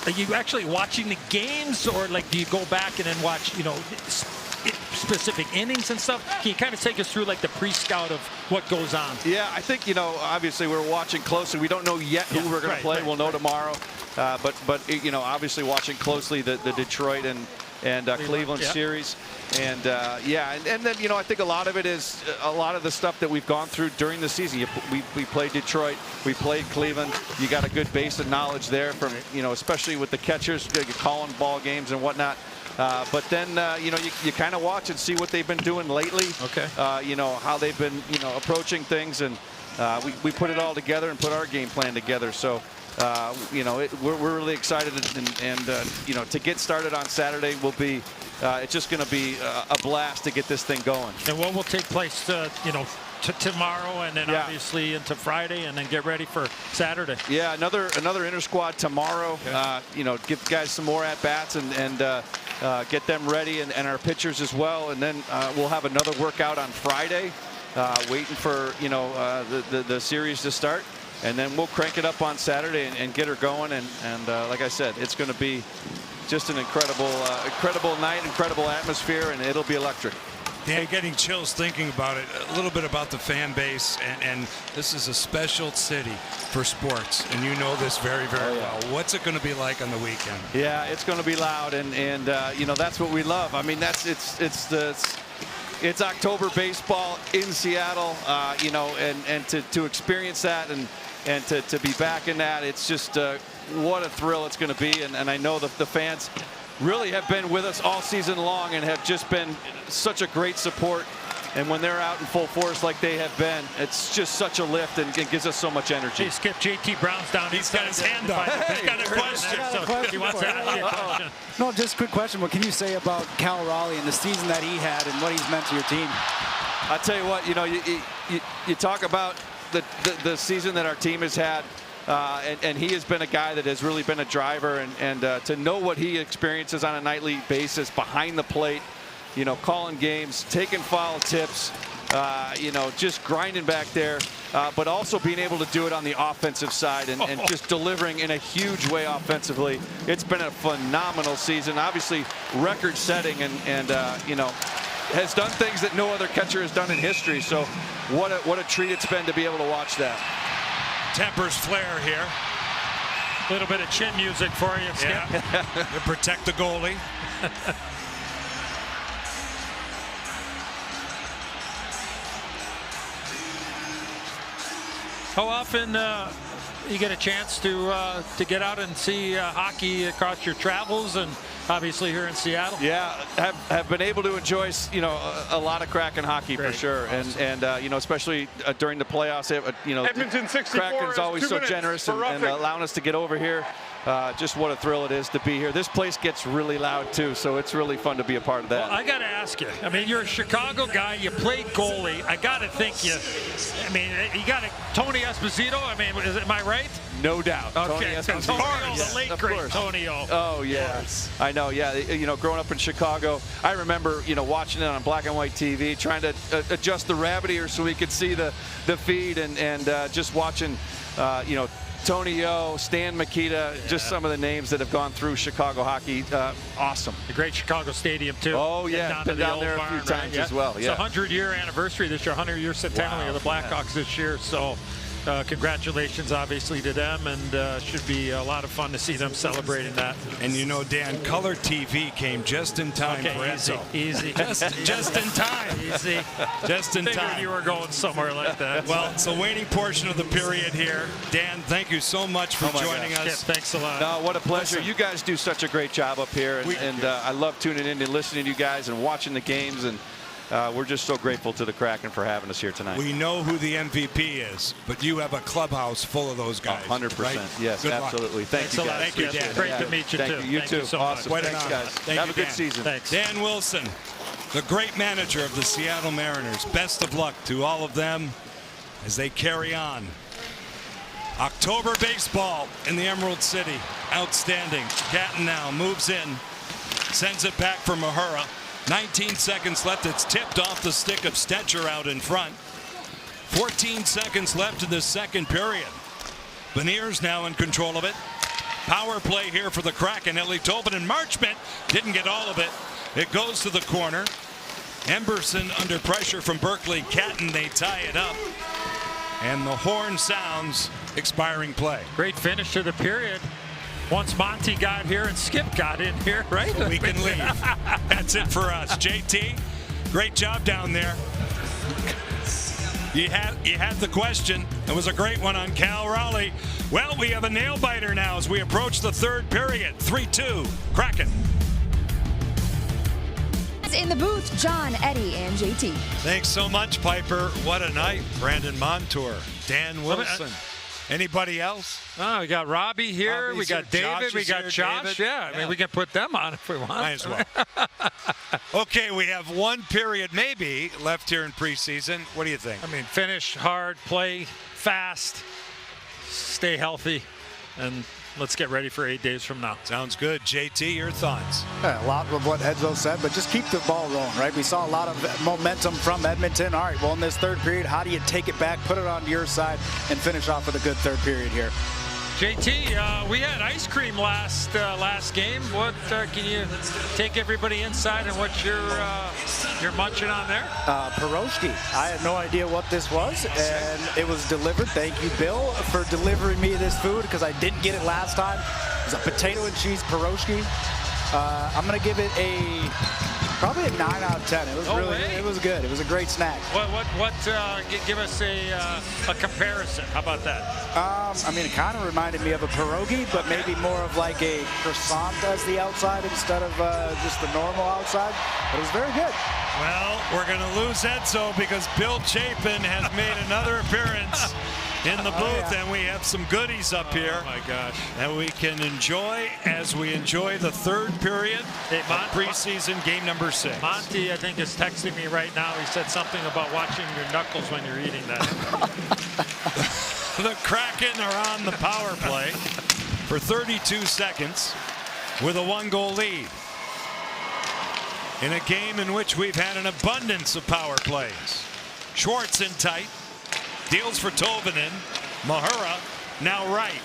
Are you actually watching the games, or do you go back and then watch specific innings and stuff? Can you kind of take us through the pre-scout of what goes on? Yeah, I think obviously we're watching closely. We don't know yet who we're going to play. We'll know tomorrow. But obviously watching closely the Detroit and Cleveland series, and then I think a lot of it is a lot of the stuff that we've gone through during the season. We played Detroit, we played Cleveland. You got a good base of knowledge there from especially with the catchers calling ball games and whatnot. But then you kind of watch and see what they've been doing lately. Okay. How they've been approaching things, and we put it all together and put our game plan together. So. We're really excited, and to get started on Saturday will be it's just going to be a blast to get this thing going. And what will take place tomorrow, and then obviously into Friday, and then get ready for Saturday. Yeah, another inter-squad tomorrow. You know, give guys some more at-bats and get them ready, and our pitchers as well. And then we'll have another workout on Friday, waiting for, you know, the series to start. And then we'll crank it up on Saturday and get her going. And like I said, it's going to be just an incredible night, incredible atmosphere, and it'll be electric. Dan, getting chills thinking about it. A little bit about the fan base, and this is a special city for sports, and you know this very, very well. What's it going to be like on the weekend? Yeah, it's going to be loud, and you know, that's what we love. I mean, it's October baseball in Seattle, you know, and to experience that and to be back in that, it's just what a thrill it's going to be, and I know the fans really have been with us all season long and have just been such a great support. And when they're out in full force like they have been, it's just such a lift, and it gives us so much energy. Hey, Skip, JT Brown's down. He's got his hand up. He's got a question. He wants to ask you a question. No, just a quick question. What can you say about Cal Raleigh and the season that he had and what he's meant to your team? I tell you what, you know, you talk about the season that our team has had. And he has been a guy that has really been a driver, and to know what he experiences on a nightly basis behind the plate, you know, calling games, taking foul tips, you know, just grinding back there, but also being able to do it on the offensive side and just delivering in a huge way offensively. It's been a phenomenal season, obviously record-setting, and you know, has done things that no other catcher has done in history. So what a treat it's been to be able to watch that. Tempers flare here. A little bit of chin music for you, Skip. Yeah. To protect the goalie. How often you get a chance to get out and see hockey across your travels, and obviously here in Seattle? Yeah, have been able to enjoy, you know, a lot of Kraken hockey. Great. For sure, awesome. and you know, especially during the playoffs, you know, Edmonton 64 Kraken's always so generous and allowing us to get over here. Just what a thrill it is to be here. This place gets really loud too, so it's really fun to be a part of that. Well, I got to ask you. I mean, you're a Chicago guy. You played goalie. I got to think you. I mean, you got Tony Esposito. I mean, am I right? No doubt. Okay, Tony Esposito. The late great Tonio. Oh yes, I know. Yeah, you know, growing up in Chicago, I remember, you know, watching it on black and white TV, trying to adjust the rabbit ear so we could see the feed, and just watching, you know, Tony O, Stan Mikita, just some of the names that have gone through Chicago hockey. Awesome. The great Chicago Stadium, too. Oh, yeah. Been down there a few times as well. It's a 100-year anniversary this year, 100-year centennial of the Blackhawks this year. So congratulations, obviously, to them, and should be a lot of fun to see them celebrating that. And you know, Dan, color TV came just in time for Edzo. Easy. just in time. Easy. Just in Figured time. you were going somewhere like that. Well, it's the waning portion of the period here. Dan, thank you so much for joining us. Skip, thanks a lot. No, what a pleasure. You guys do such a great job up here, and I love tuning in and listening to you guys and watching the games, and we're just so grateful to the Kraken for having us here tonight. We know who the MVP is, but you have a clubhouse full of those guys. 100%. Right? Yes, Good absolutely. Luck. Thank you, guys. Thank you, Dan. Great to meet you, too. Thank you. You Thank too. You so awesome. much. Thanks, guys. Thank have you, a good Dan. season. Thanks. Dan Wilson, the great manager of the Seattle Mariners. Best of luck to all of them as they carry on. October baseball in the Emerald City. Outstanding. Gatton now moves in, sends it back for Mahura. 19 seconds left. It's tipped off the stick of Stetcher out in front. 14 seconds left in the second period. Beniers now in control of it. Power play here for the Kraken. Ellie Tobin and Marchment didn't get all of it. It goes to the corner. Emberson under pressure from Berkeley Catton. They tie it up. And the horn sounds. Expiring play. Great finish to the period. Once Monty got here and Skip got in here, right? So we can leave. That's it for us. JT, great job down there. You had the question. It was a great one on Cal Raleigh. Well, we have a nail biter now as we approach the third period. 3-2, Kraken. In the booth, John, Eddie, and JT. Thanks so much, Piper. What a night. Brandon Montour, Dan Wilson. Anybody else? Oh, we got Robbie here. Robbie's we got here. David. Josh we got here, Josh. David. Yeah, I mean, we can put them on if we want. Might as well. Okay, we have one period maybe left here in preseason. What do you think? I mean, finish hard, play fast, stay healthy, and let's get ready for 8 days from now. Sounds good. JT, your thoughts? A lot of what Edzo said, but just keep the ball rolling, right? We saw a lot of momentum from Edmonton. All right, well, in this third period, how do you take it back, put it on your side, and finish off with a good third period here? JT, we had ice cream last game. What can you take everybody inside and what you're munching on there? Pierogi. I had no idea what this was, and it was delivered. Thank you, Bill, for delivering me this food because I didn't get it last time. It's a potato and cheese pierogi. I'm gonna give it probably a 9 out of 10. It was it was good. It was a great snack. Give us a comparison. How about that? I mean, it kind of reminded me of a pierogi, but maybe more of like a croissant as the outside instead of just the normal outside. But it was very good. Well, we're going to lose Edzo because Bill Chapin has made another appearance in the booth, and we have some goodies up here. Oh, my gosh. That we can enjoy as we enjoy the third period of preseason game number 6. Monty, I think, is texting me right now. He said something about watching your knuckles when you're eating that. The Kraken are on the power play for 32 seconds with a 1-goal lead. In a game in which we've had an abundance of power plays. Schwartz in tight. Deals for Tolvanen. Mahura now right.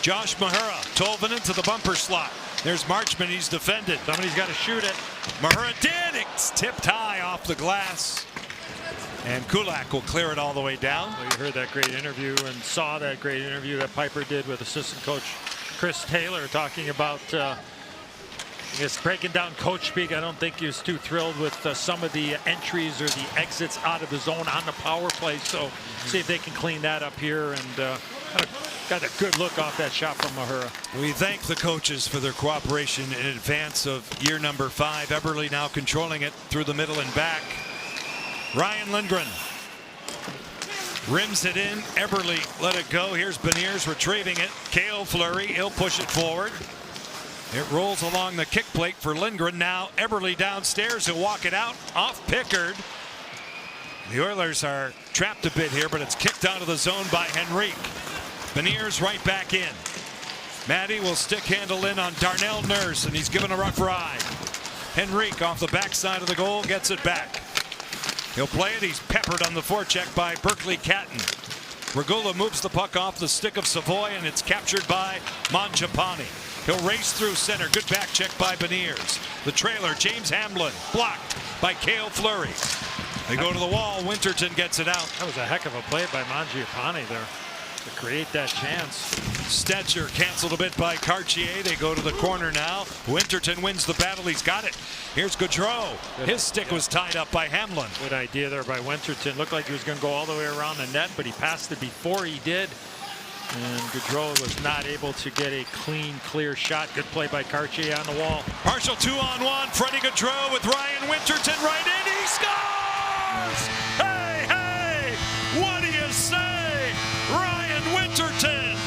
Josh Mahura. Tolvanen to the bumper slot. There's Marchman. He's defended. Somebody's got to shoot it. Mahura did. It's tipped high off the glass. And Kulak will clear it all the way down. Well, you heard that great interview and saw that great interview that Piper did with assistant coach Chris Taylor talking about I guess breaking down coach speak. I don't think he was too thrilled with some of the entries or the exits out of the zone on the power play. So see if they can clean that up here, and got a good look off that shot from Mahura. We thank the coaches for their cooperation in advance of year number 5. Eberle now controlling it through the middle and back. Ryan Lindgren rims it in. Eberle let it go. Here's Beniers retrieving it. Cale Fleury, he'll push it forward. It rolls along the kick plate for Lindgren. Now Eberle downstairs. He'll walk it out off Pickard. The Oilers are trapped a bit here, but it's kicked out of the zone by Henrique. Beniers right back in. Matty will stick handle in on Darnell Nurse, and he's given a rough ride. Henrique off the backside of the goal gets it back. He'll play it. He's peppered on the forecheck by Berkeley Catton. Regula moves the puck off the stick of Savoy, and it's captured by Mangiapane. He'll race through center. Good back check by Beniers. The trailer, James Hamblin, blocked by Cale Fleury. They go to the wall. Winterton gets it out. That was a heck of a play by Mangiapane there to create that chance. Stetcher canceled a bit by Cartier. They go to the corner now. Winterton wins the battle. He's got it. Here's Gaudreau. His stick was tied up by Hamlin. Good idea there by Winterton. Looked like he was going to go all the way around the net, but he passed it before he did. And Gaudreau was not able to get a clean, clear shot. Good play by Cartier on the wall. Partial 2-on-1. Freddie Gaudreau with Ryan Winterton right in. He scores! Hey, hey! What do you say? Ryan Winterton.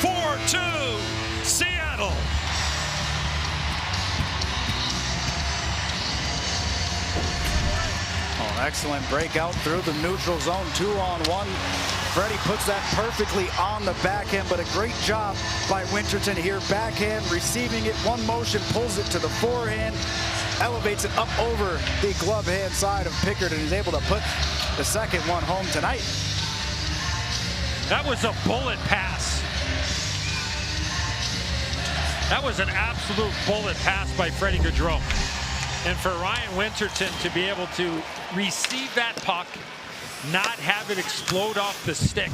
4-2. Seattle. Oh, excellent breakout through the neutral zone. 2-on-1. Freddie puts that perfectly on the backhand, but a great job by Winterton here. Backhand, receiving it, one motion, pulls it to the forehand, elevates it up over the glove hand side of Pickard, and is able to put the second one home tonight. That was a bullet pass. That was an absolute bullet pass by Freddie Gaudreau. And for Ryan Winterton to be able to receive that puck, not have it explode off the stick.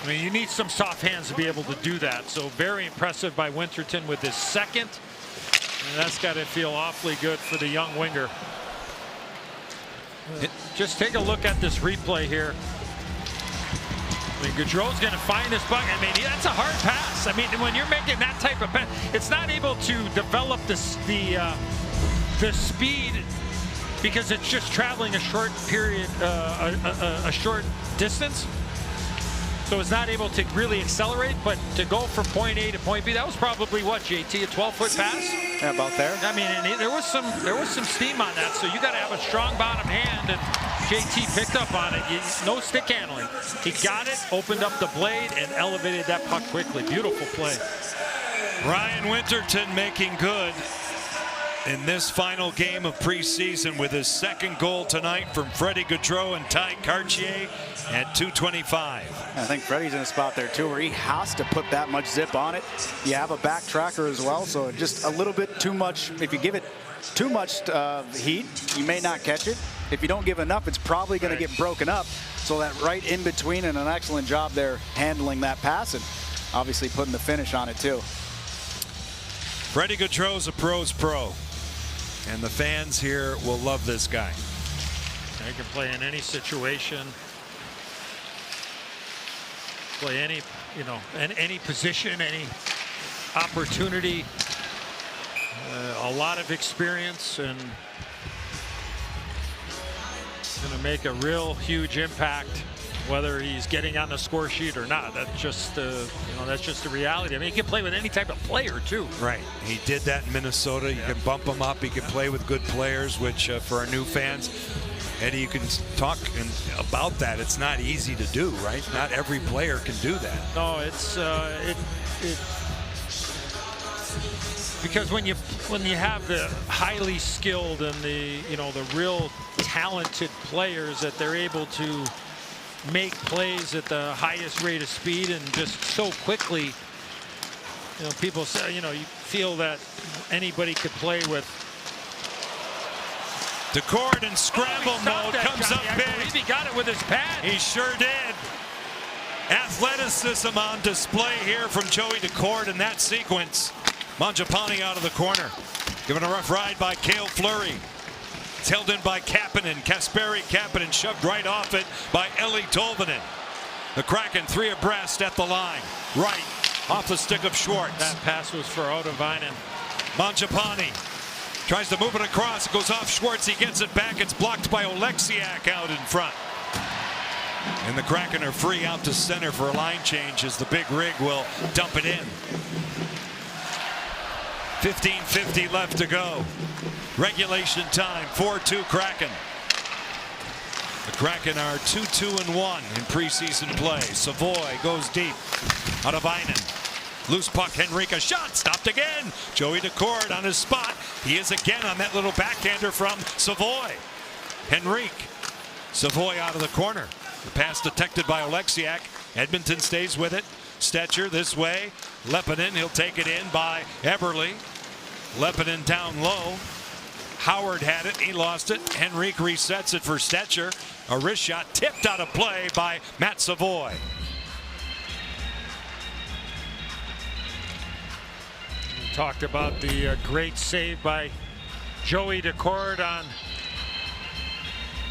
I mean, you need some soft hands to be able to do that. So very impressive by Winterton with his second. And that's got to feel awfully good for the young winger. Just take a look at this replay here. I mean, Gaudreau's going to find this puck. I mean, that's a hard pass. I mean, when you're making that type of pass, it's not able to develop the speed because it's just traveling a short period, a short distance. so is not able to really accelerate, but to go from point A to point B, that was probably what, JT, a 12-foot pass? Yeah, about there. I mean, and there was some steam on that, so you got to have a strong bottom hand, and JT picked up on it. No stick handling. He got it, opened up the blade, and elevated that puck quickly. Beautiful play. Ryan Winterton making good in this final game of preseason with his second goal tonight from Freddie Gaudreau and Ty Cartier at 2:25. I think Freddie's in a spot there too where he has to put that much zip on it. You have a back tracker as well, so just a little bit too much. If you give it too much heat, you may not catch it. If you don't give enough, it's probably going to get broken up. So that right in between, and an excellent job there handling that pass and obviously putting the finish on it too. Freddie Gaudreau's a pro's pro. And the fans here will love this guy. He can play in any situation, play any, in any position, any opportunity. A lot of experience, and going to make a real huge impact, whether he's getting on the score sheet or not. That's just that's just the reality. I mean, he can play with any type of player too. Right. He did that in Minnesota. You can bump him up. He can play with good players, which for our new fans, Eddie, you can talk about that. It's not easy to do, right? Not every player can do that. No, it's because when you have the highly skilled and the real talented players that they're able to make plays at the highest rate of speed and just so quickly, people say, you feel that anybody could play with. DeCord in scramble mode comes up big. I believe he got it with his pad. He sure did. Athleticism on display here from Joey DeCord in that sequence. Mangiapane out of the corner. Given a rough ride by Cale Fleury. It's held in by Kapanen. Kasperi Kapanen shoved right off it by Eli Tolvanen. The Kraken 3 abreast at the line. Right off the stick of Schwartz. That pass was for Ottavainen. Mangiapane tries to move it across. It goes off Schwartz. He gets it back. It's blocked by Oleksiak out in front. And the Kraken are free out to center for a line change as the big rig will dump it in. 15:50 left to go. Regulation time, 4-2 Kraken. The Kraken are 2-2-1 in preseason play. Savoy goes deep. Ottavainen. Loose puck, Henrique, a shot, stopped again. Joey DeCord on his spot. He is again on that little backhander from Savoy. Henrique. Savoy out of the corner. The pass detected by Oleksiak. Edmonton stays with it. Stetcher this way. Leppinen, he'll take it in by Eberle. Leppinen down low. Howard had it, he lost it. Henrique resets it for Stetcher. A wrist shot tipped out of play by Matt Savoy. We talked about the great save by Joey DeCord on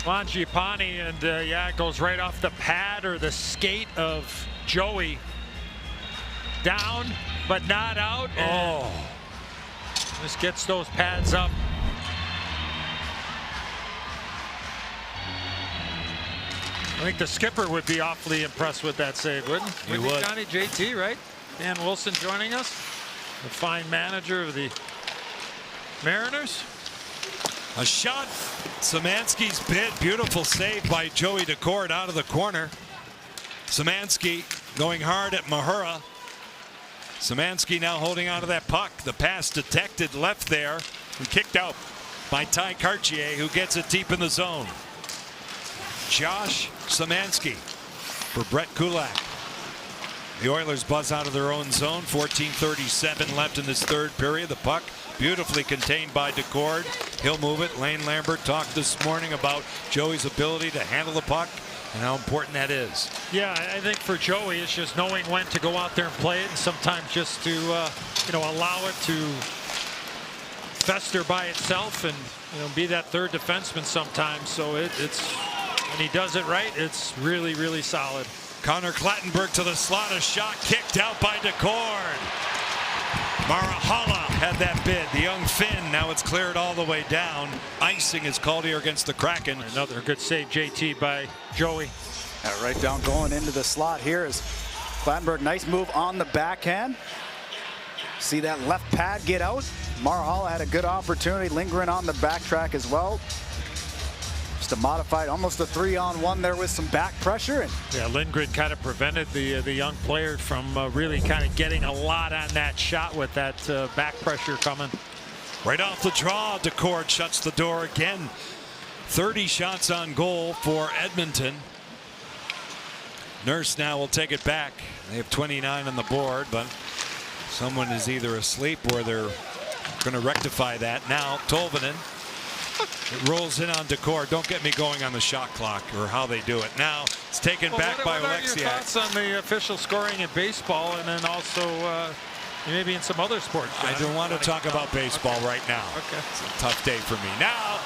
Mangiapane, and it goes right off the pad or the skate of Joey. Down, but not out. And just gets those pads up. I think the skipper would be awfully impressed with that save, wouldn't he? He would. Johnny JT, right? Dan Wilson joining us, the fine manager of the Mariners. A shot. Szymanski's bid. Beautiful save by Joey DeCord out of the corner. Szymanski going hard at Mahura. Szymanski now holding on to that puck. The pass detected left there and kicked out by Ty Cartier, who gets it deep in the zone. Josh Szymanski for Brett Kulak. The Oilers buzz out of their own zone. 14:37 left in this third period. The puck beautifully contained by DeCord. He'll move it. Lane Lambert talked this morning about Joey's ability to handle the puck and how important that is. Yeah, I think for Joey, it's just knowing when to go out there and play it, and sometimes just to allow it to fester by itself and be that third defenseman sometimes. So it's when he does it right, it's really, really solid. Connor Clattenburg to the slot, a shot kicked out by DeCord. Marahala had that bid. The young Finn, now it's cleared all the way down. Icing is called here against the Kraken. Another good save, JT, by Joey. Right down going into the slot here is Clattenburg. Nice move on the backhand. See that left pad get out. Marhall had a good opportunity. Lindgren on the backtrack as well. Just a modified, almost a 3-on-1 there with some back pressure. And yeah, Lindgren kind of prevented the young player from really kind of getting a lot on that shot with that back pressure coming. Right off the draw, Decord shuts the door again. 30 shots on goal for Edmonton. Nurse now will take it back. They have 29 on the board, but someone is either asleep or they're going to rectify that. Now Tolvanen. It rolls in on Decord. Don't get me going on the shot clock or how they do it. Now it's taken back by What are Oleksiak. your thoughts on the official scoring in baseball and then also maybe in some other sports? I don't want to talk about baseball right now. Okay. It's a tough day for me. Now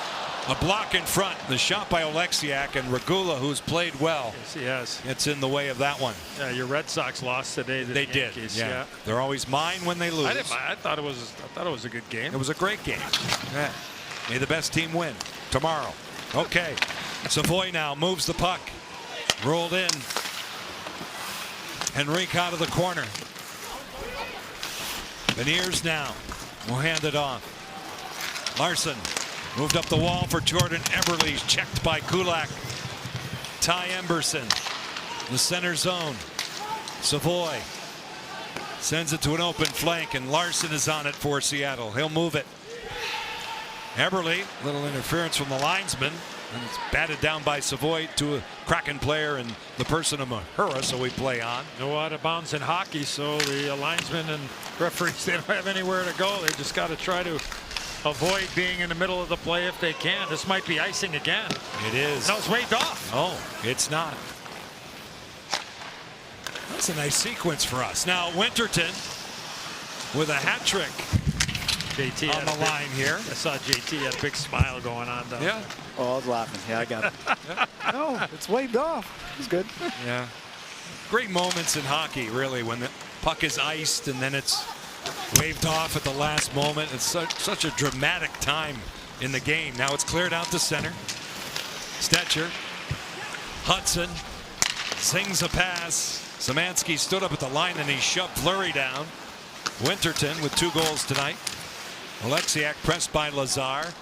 a block in front. The shot by Oleksiak, and Regula, who's played well. Yes, he has. It's in the way of that one. Yeah, your Red Sox lost today. They did. Yeah. They're always mine when they lose. I thought it was a good game. It was a great game. Yeah. May the best team win tomorrow. Okay. Savoy now moves the puck. Rolled in. Henrique out of the corner. Beniers now will hand it off. Larson moved up the wall for Jordan Eberle. Checked by Kulak. Ty Emberson. The center zone. Savoy sends it to an open flank, and Larson is on it for Seattle. He'll move it. Eberle, little interference from the linesman, and it's batted down by Savoy to a Kraken player and the person of Mahura, so we play on. No out of bounds in hockey, so the linesmen and referees, they don't have anywhere to go. They just got to try to avoid being in the middle of the play if they can. This might be icing again. It is. No, it's waved off. Oh, it's not. That's a nice sequence for us. Now Winterton with a hat trick. JT on the line here. I saw JT had a big smile going on down there. Oh, I was laughing. Yeah, I got it. No, it's waved off. It's good. Yeah. Great moments in hockey, really, when the puck is iced and then it's waved off at the last moment. It's such a dramatic time in the game. Now it's cleared out to center. Stetcher. Hudson sings a pass. Szymanski stood up at the line and he shoved Fleury down. Winterton with 2 goals tonight. Oleksiak pressed by Lazar.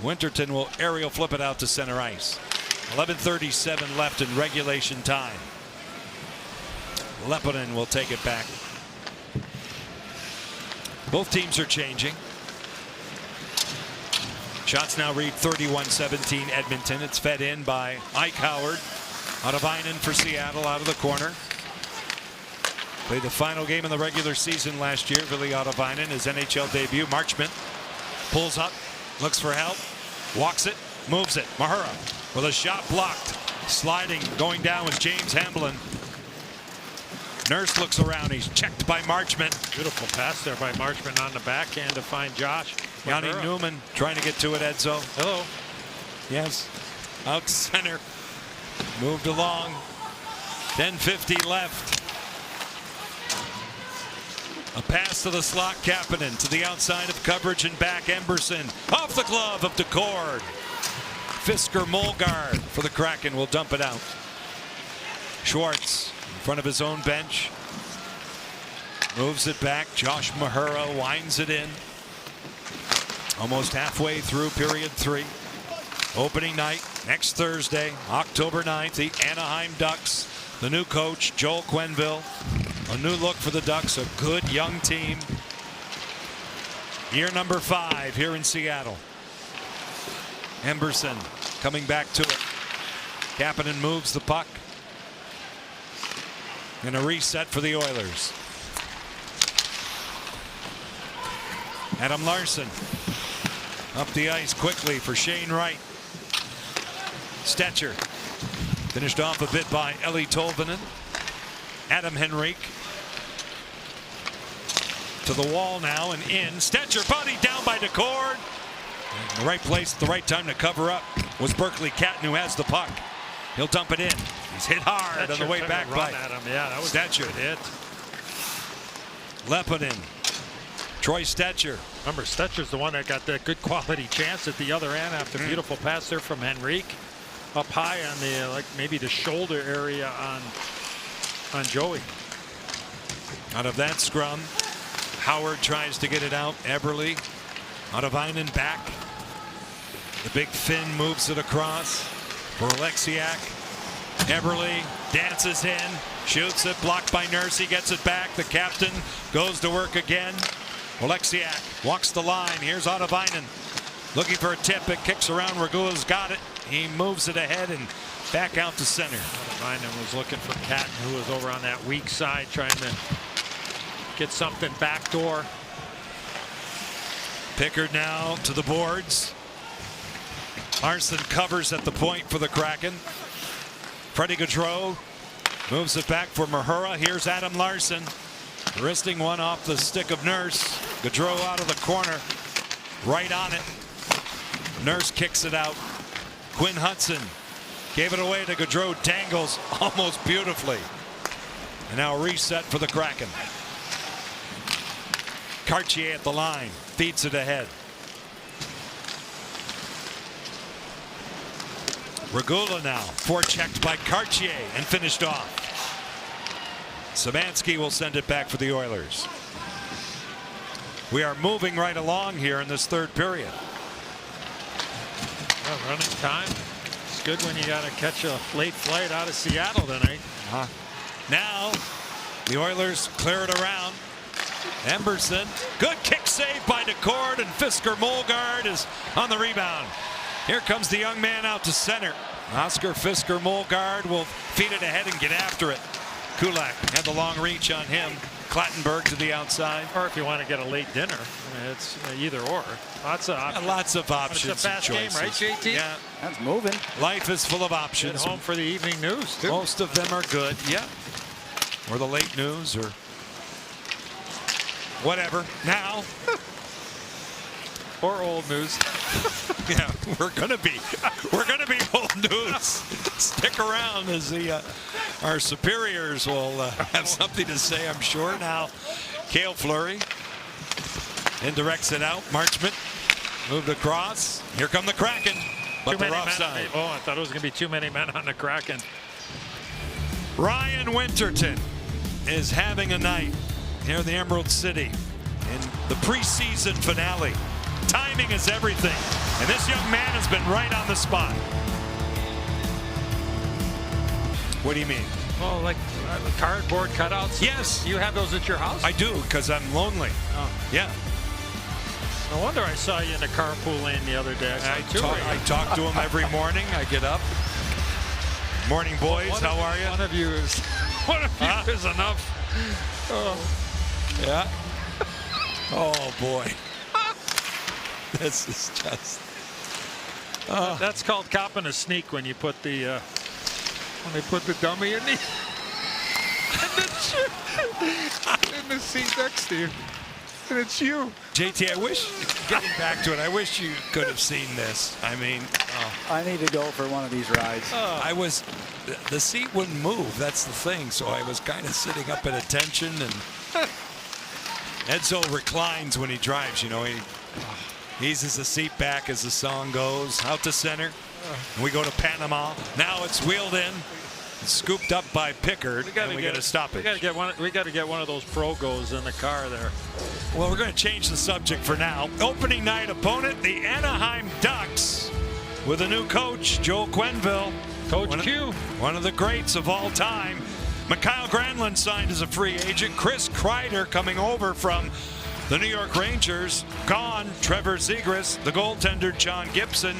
Winterton will aerial flip it out to center ice. 11:37 left in regulation time. Lepponen will take it back. Both teams are changing. Shots now read 31-17 Edmonton. It's fed in by Ike Howard. Ottavainen for Seattle out of the corner. Played the final game in the regular season last year. Ville Ottavainen, his NHL debut. Marchment pulls up, looks for help, walks it, moves it. Mahura with a shot blocked. Sliding, going down with James Hamblin. Nurse looks around. He's checked by Marchment. Beautiful pass there by Marchment on the backhand to find Josh. Yanni Newman trying to get to it, Edzo. Hello. Yes. Out center. Moved along. 10:50 left. A pass to the slot, Kapanen to the outside of coverage and back. Emberson off the glove of Decord. Fisker Molgaard for the Kraken will dump it out. Schwartz in front of his own bench. Moves it back. Josh Mahura winds it in. Almost halfway through period 3. Opening night next Thursday, October 9th. The Anaheim Ducks. The new coach, Joel Quenneville. A new look for the Ducks, a good young team. Year number 5 here in Seattle. Emberson coming back to it. Kapanen moves the puck. And a reset for the Oilers. Adam Larson up the ice quickly for Shane Wright. Stetcher finished off a bit by Eli Tolvanen. Adam Henrique to the wall now and in. Stetcher bodied down by Decord. In the right place at the right time to cover up was Berkeley Catton, who has the puck. He'll dump it in. He's hit hard on the way back by Adam. Yeah, that was Stetcher. A good hit. Lepponen. Troy Stetcher. Remember, Stetcher's the one that got that good quality chance at the other end after a beautiful pass there from Henrique. up high on the like maybe the shoulder area on Joey. Out of that scrum, Howard tries to get it out. Eberle, Oct.01 back. The big Finn moves it across for Oleksiak. Eberle dances in, shoots it, blocked by Nurse. He gets it back. The captain goes to work again. Oleksiak walks the line. Here's Oct.01 looking for a tip. It kicks around. Regula's got it. He moves it ahead and back out to center. Oct.01 was looking for Catton, who was over on that weak side, trying to get something backdoor. Pickard now to the boards. Larson covers at the point for the Kraken. Freddie Gaudreau moves it back for Mahura. Here's Adam Larson. Wristing one off the stick of Nurse. Gaudreau out of the corner. Right on it. Nurse kicks it out. Quinn Hudson gave it away to Gaudreau. Dangles almost beautifully. And now a reset for the Kraken. Cartier at the line. Feeds it ahead. Regula now forechecked by Cartier and finished off. Szymanski will send it back for the Oilers. We are moving right along here in this third period. Well, running time. It's good when you got to catch a late flight out of Seattle tonight. Now the Oilers clear it around. Emberson, good kick save by DeCord, and Fisker Molgaard is on the rebound. Here comes the young man out to center. Oscar Fisker Molgaard will feed it ahead and get after it. Kulak had the long reach on him. Clattenburg to the outside. Or if you want to get a late dinner, I mean, it's either or. Lots of options. Lots of options. It's a fast and game, choices. right, JT? Yeah, That's moving. life is full of options. Get home for the evening news, too. Most of them are good. Yeah, or the late news, or whatever. Now. Or old news. Yeah, we're gonna be old news. Stick around as our superiors will have something to say, I'm sure. Now, Cale Fleury indirects it out. Marchment moved across. Here come the Kraken, but they're offside. Oh, I thought it was gonna be too many men on the Kraken. Ryan Winterton is having a night here in the Emerald City in the preseason finale. Timing is everything, and this young man has been right on the spot. What do you mean? Well, like cardboard cutouts? Yes. You have those at your house? I do, because I'm lonely. Oh. Yeah. No wonder I saw you in the carpool lane the other day. I talk to him every morning. I get up. Morning, boys. How are you? One of you is is enough. Oh. Yeah. Oh, boy. This is just. That's called copping a sneak when you put the when they put the dummy in the in the seat next to you, and it's you. JT, I wish, getting back to it, I wish you could have seen this. I mean, I need to go for one of these rides. the seat wouldn't move. That's the thing. So I was kind of sitting up at attention, and Edzo reclines when he drives. You know, he eases the seat back as the song goes out to center. And we go to Panama. Now it's wheeled in, scooped up by Pickard, and we got to stop it. We got to get one of those Progos in the car there. Well, we're going to change the subject for now. Opening night opponent, the Anaheim Ducks, with a new coach, Joe Quenneville. Coach Q. One of the greats of all time. Mikhail Granlund signed as a free agent. Chris Kreider coming over from the New York Rangers. Gone, Trevor Zegras, the goaltender, John Gibson.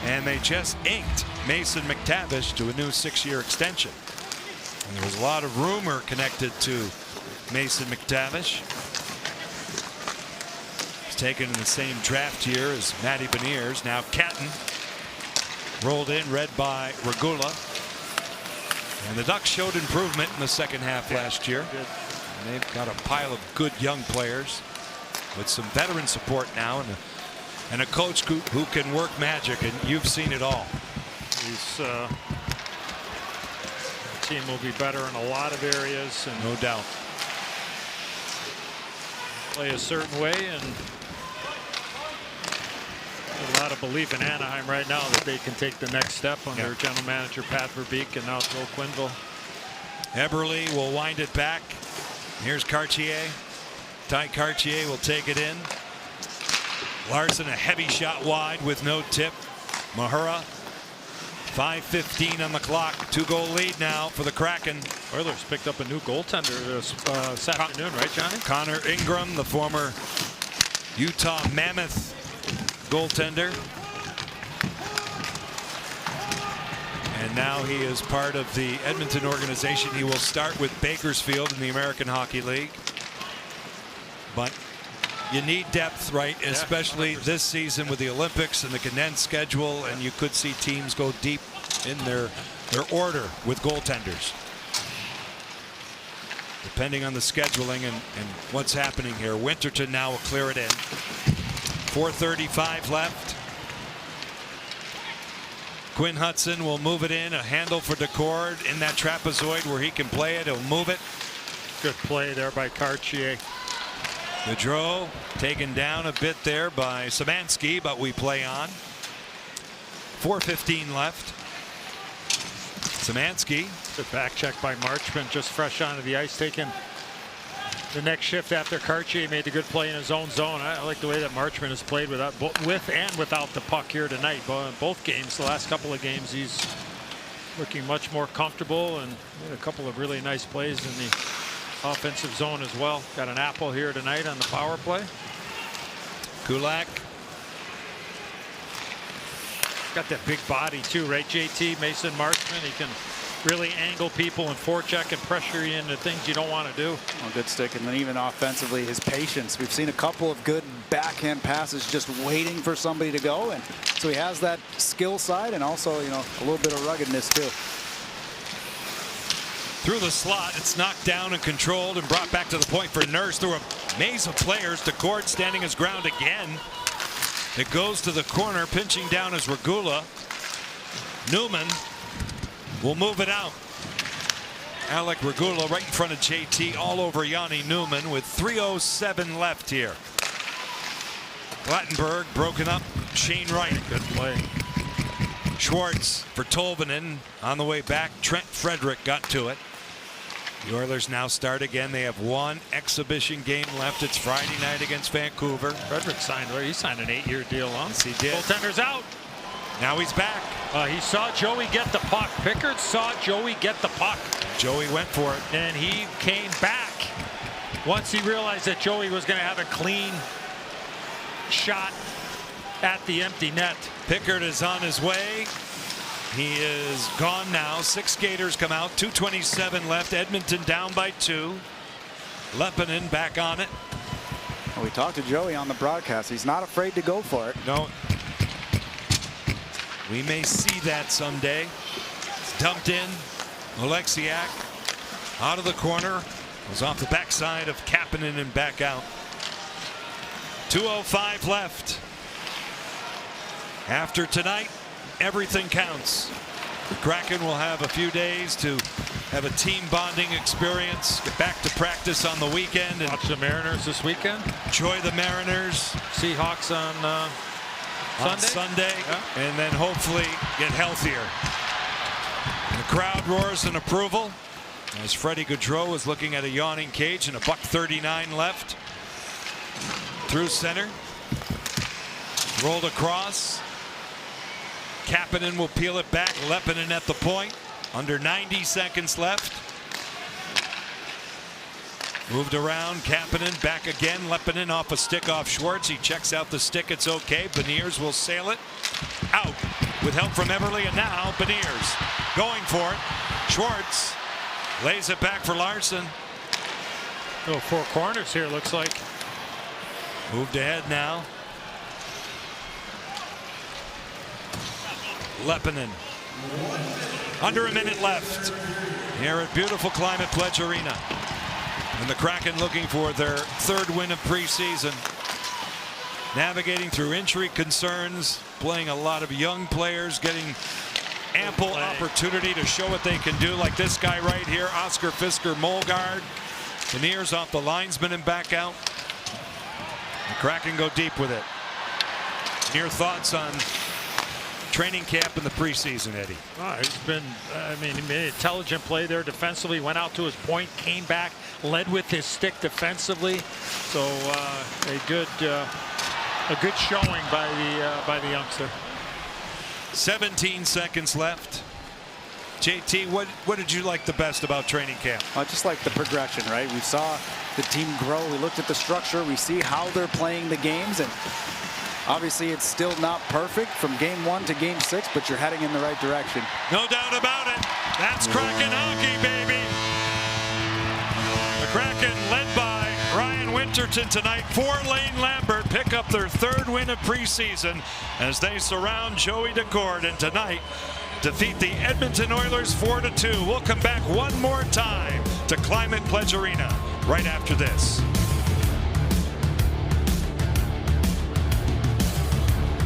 And they just inked Mason McTavish to a new 6-year extension. And there was a lot of rumor connected to Mason McTavish. He's taken in the same draft year as Matty Beniers. Now Catton rolled in, read by Regula. And the Ducks showed improvement in the second half last year. And they've got a pile of good young players with some veteran support now, and a coach who can work magic, and you've seen it all. The team will be better in a lot of areas, and no doubt. Play a certain way, and a lot got to believe in Anaheim right now that they can take the next step under general manager Pat Verbeek and now Phil Quenneville. Eberle will wind it back. Here's Cartier. Ty Cartier will take it in. Larson, a heavy shot wide with no tip. Mahura, 5:15 on the clock. 2-goal lead now for the Kraken. Oilers picked up a new goaltender this afternoon, right, Johnny? Connor Ingram, the former Utah Mammoth goaltender. And now he is part of the Edmonton organization. He will start with Bakersfield in the American Hockey League. But you need depth, right? Especially this season with the Olympics and the condensed schedule, and you could see teams go deep in their order with goaltenders, depending on the scheduling and what's happening here. Winterton now will clear it in. 4:35 left. Quinn Hudson will move it in. A handle for Decord in that trapezoid where he can play it. He'll move it. Good play there by Cartier. Gaudreau taken down a bit there by Szymanski, but we play on. 4:15 left. Szymanski. Good back check by Marchment, just fresh onto the ice, taking the next shift after Cartier made a good play in his own zone. I like the way that Marchment has played with and without the puck here tonight. Both games, the last couple of games, he's looking much more comfortable and made a couple of really nice plays in the offensive zone as well. Got an apple here tonight on the power play. Kulak. Got that big body too, right, JT? Mason Marchment, he can really angle people and forecheck and pressure you into things you don't want to do. Well, good stick, and then even offensively, his patience. We've seen a couple of good backhand passes just waiting for somebody to go, and so he has that skill side and also, you know, a little bit of ruggedness too. Through the slot, it's knocked down and controlled and brought back to the point for Nurse through a maze of players. Decord standing his ground again. It goes to the corner, pinching down is Regula. Newman will move it out. Alec Regula right in front of JT, all over Yanni Newman with 3:07 left here. Glattenberg broken up. Shane Wright. Good play. Schwartz for Tolvanen on the way back. Trent Frederick got to it. The Oilers now start again. They have one exhibition game left. It's Friday night against Vancouver. Frederick signed an 8-year deal on. Yes, he did. Goaltender's out. Now he's back. He saw Joey get the puck. Pickard saw Joey get the puck. Joey went for it. And he came back once he realized that Joey was going to have a clean shot at the empty net. Pickard is on his way. He is gone now. 6 skaters come out. 2:27 left. Edmonton down by 2. Leppinen back on it. Well, we talked to Joey on the broadcast. He's not afraid to go for it. No. We may see that someday. It's dumped in. Oleksiak out of the corner. Was off the backside of Kapanen and back out. 2:05 left. After tonight, everything counts. The Kraken will have a few days to have a team bonding experience, get back to practice on the weekend, and watch the Mariners this weekend. Enjoy the Mariners. Seahawks on Sunday, and then hopefully get healthier. The crowd roars in approval as Freddie Gaudreau is looking at a yawning cage and a $1:39 left. Through center. Rolled across. Kapanen will peel it back. Leppinen at the point. Under 90 seconds left. Moved around. Kapanen back again. Leppinen off a stick off Schwartz. He checks out the stick. It's okay. Beniers will sail it out with help from Eberle, and now Beniers going for it. Schwartz lays it back for Larson. Oh, 4 corners here, looks like. Moved ahead now. Leppinen. Under a minute left here at beautiful Climate Pledge Arena. And the Kraken looking for their 3rd win of preseason. Navigating through injury concerns, playing a lot of young players, getting ample opportunity to show what they can do, like this guy right here, Oscar Fisker Molgaard. Beniers off the linesman and back out. The Kraken go deep with it. Your thoughts on training camp in the preseason, Eddie? He's been, he made an intelligent play there defensively, went out to his point, came back, led with his stick defensively. So a good showing by the youngster. 17 seconds left. JT, what did you like the best about training camp? I just like the progression, right? We saw the team grow. We looked at the structure. We see how they're playing the games, and obviously it's still not perfect from game 1 to game 6, but you're heading in the right direction. No doubt about it. That's Kraken hockey, baby. The Kraken led by Ryan Winterton tonight for Lane Lambert pick up their 3rd win of preseason as they surround Joey Decord, and tonight defeat the Edmonton Oilers 4-2. We'll come back one more time to Climate Pledge Arena right after this.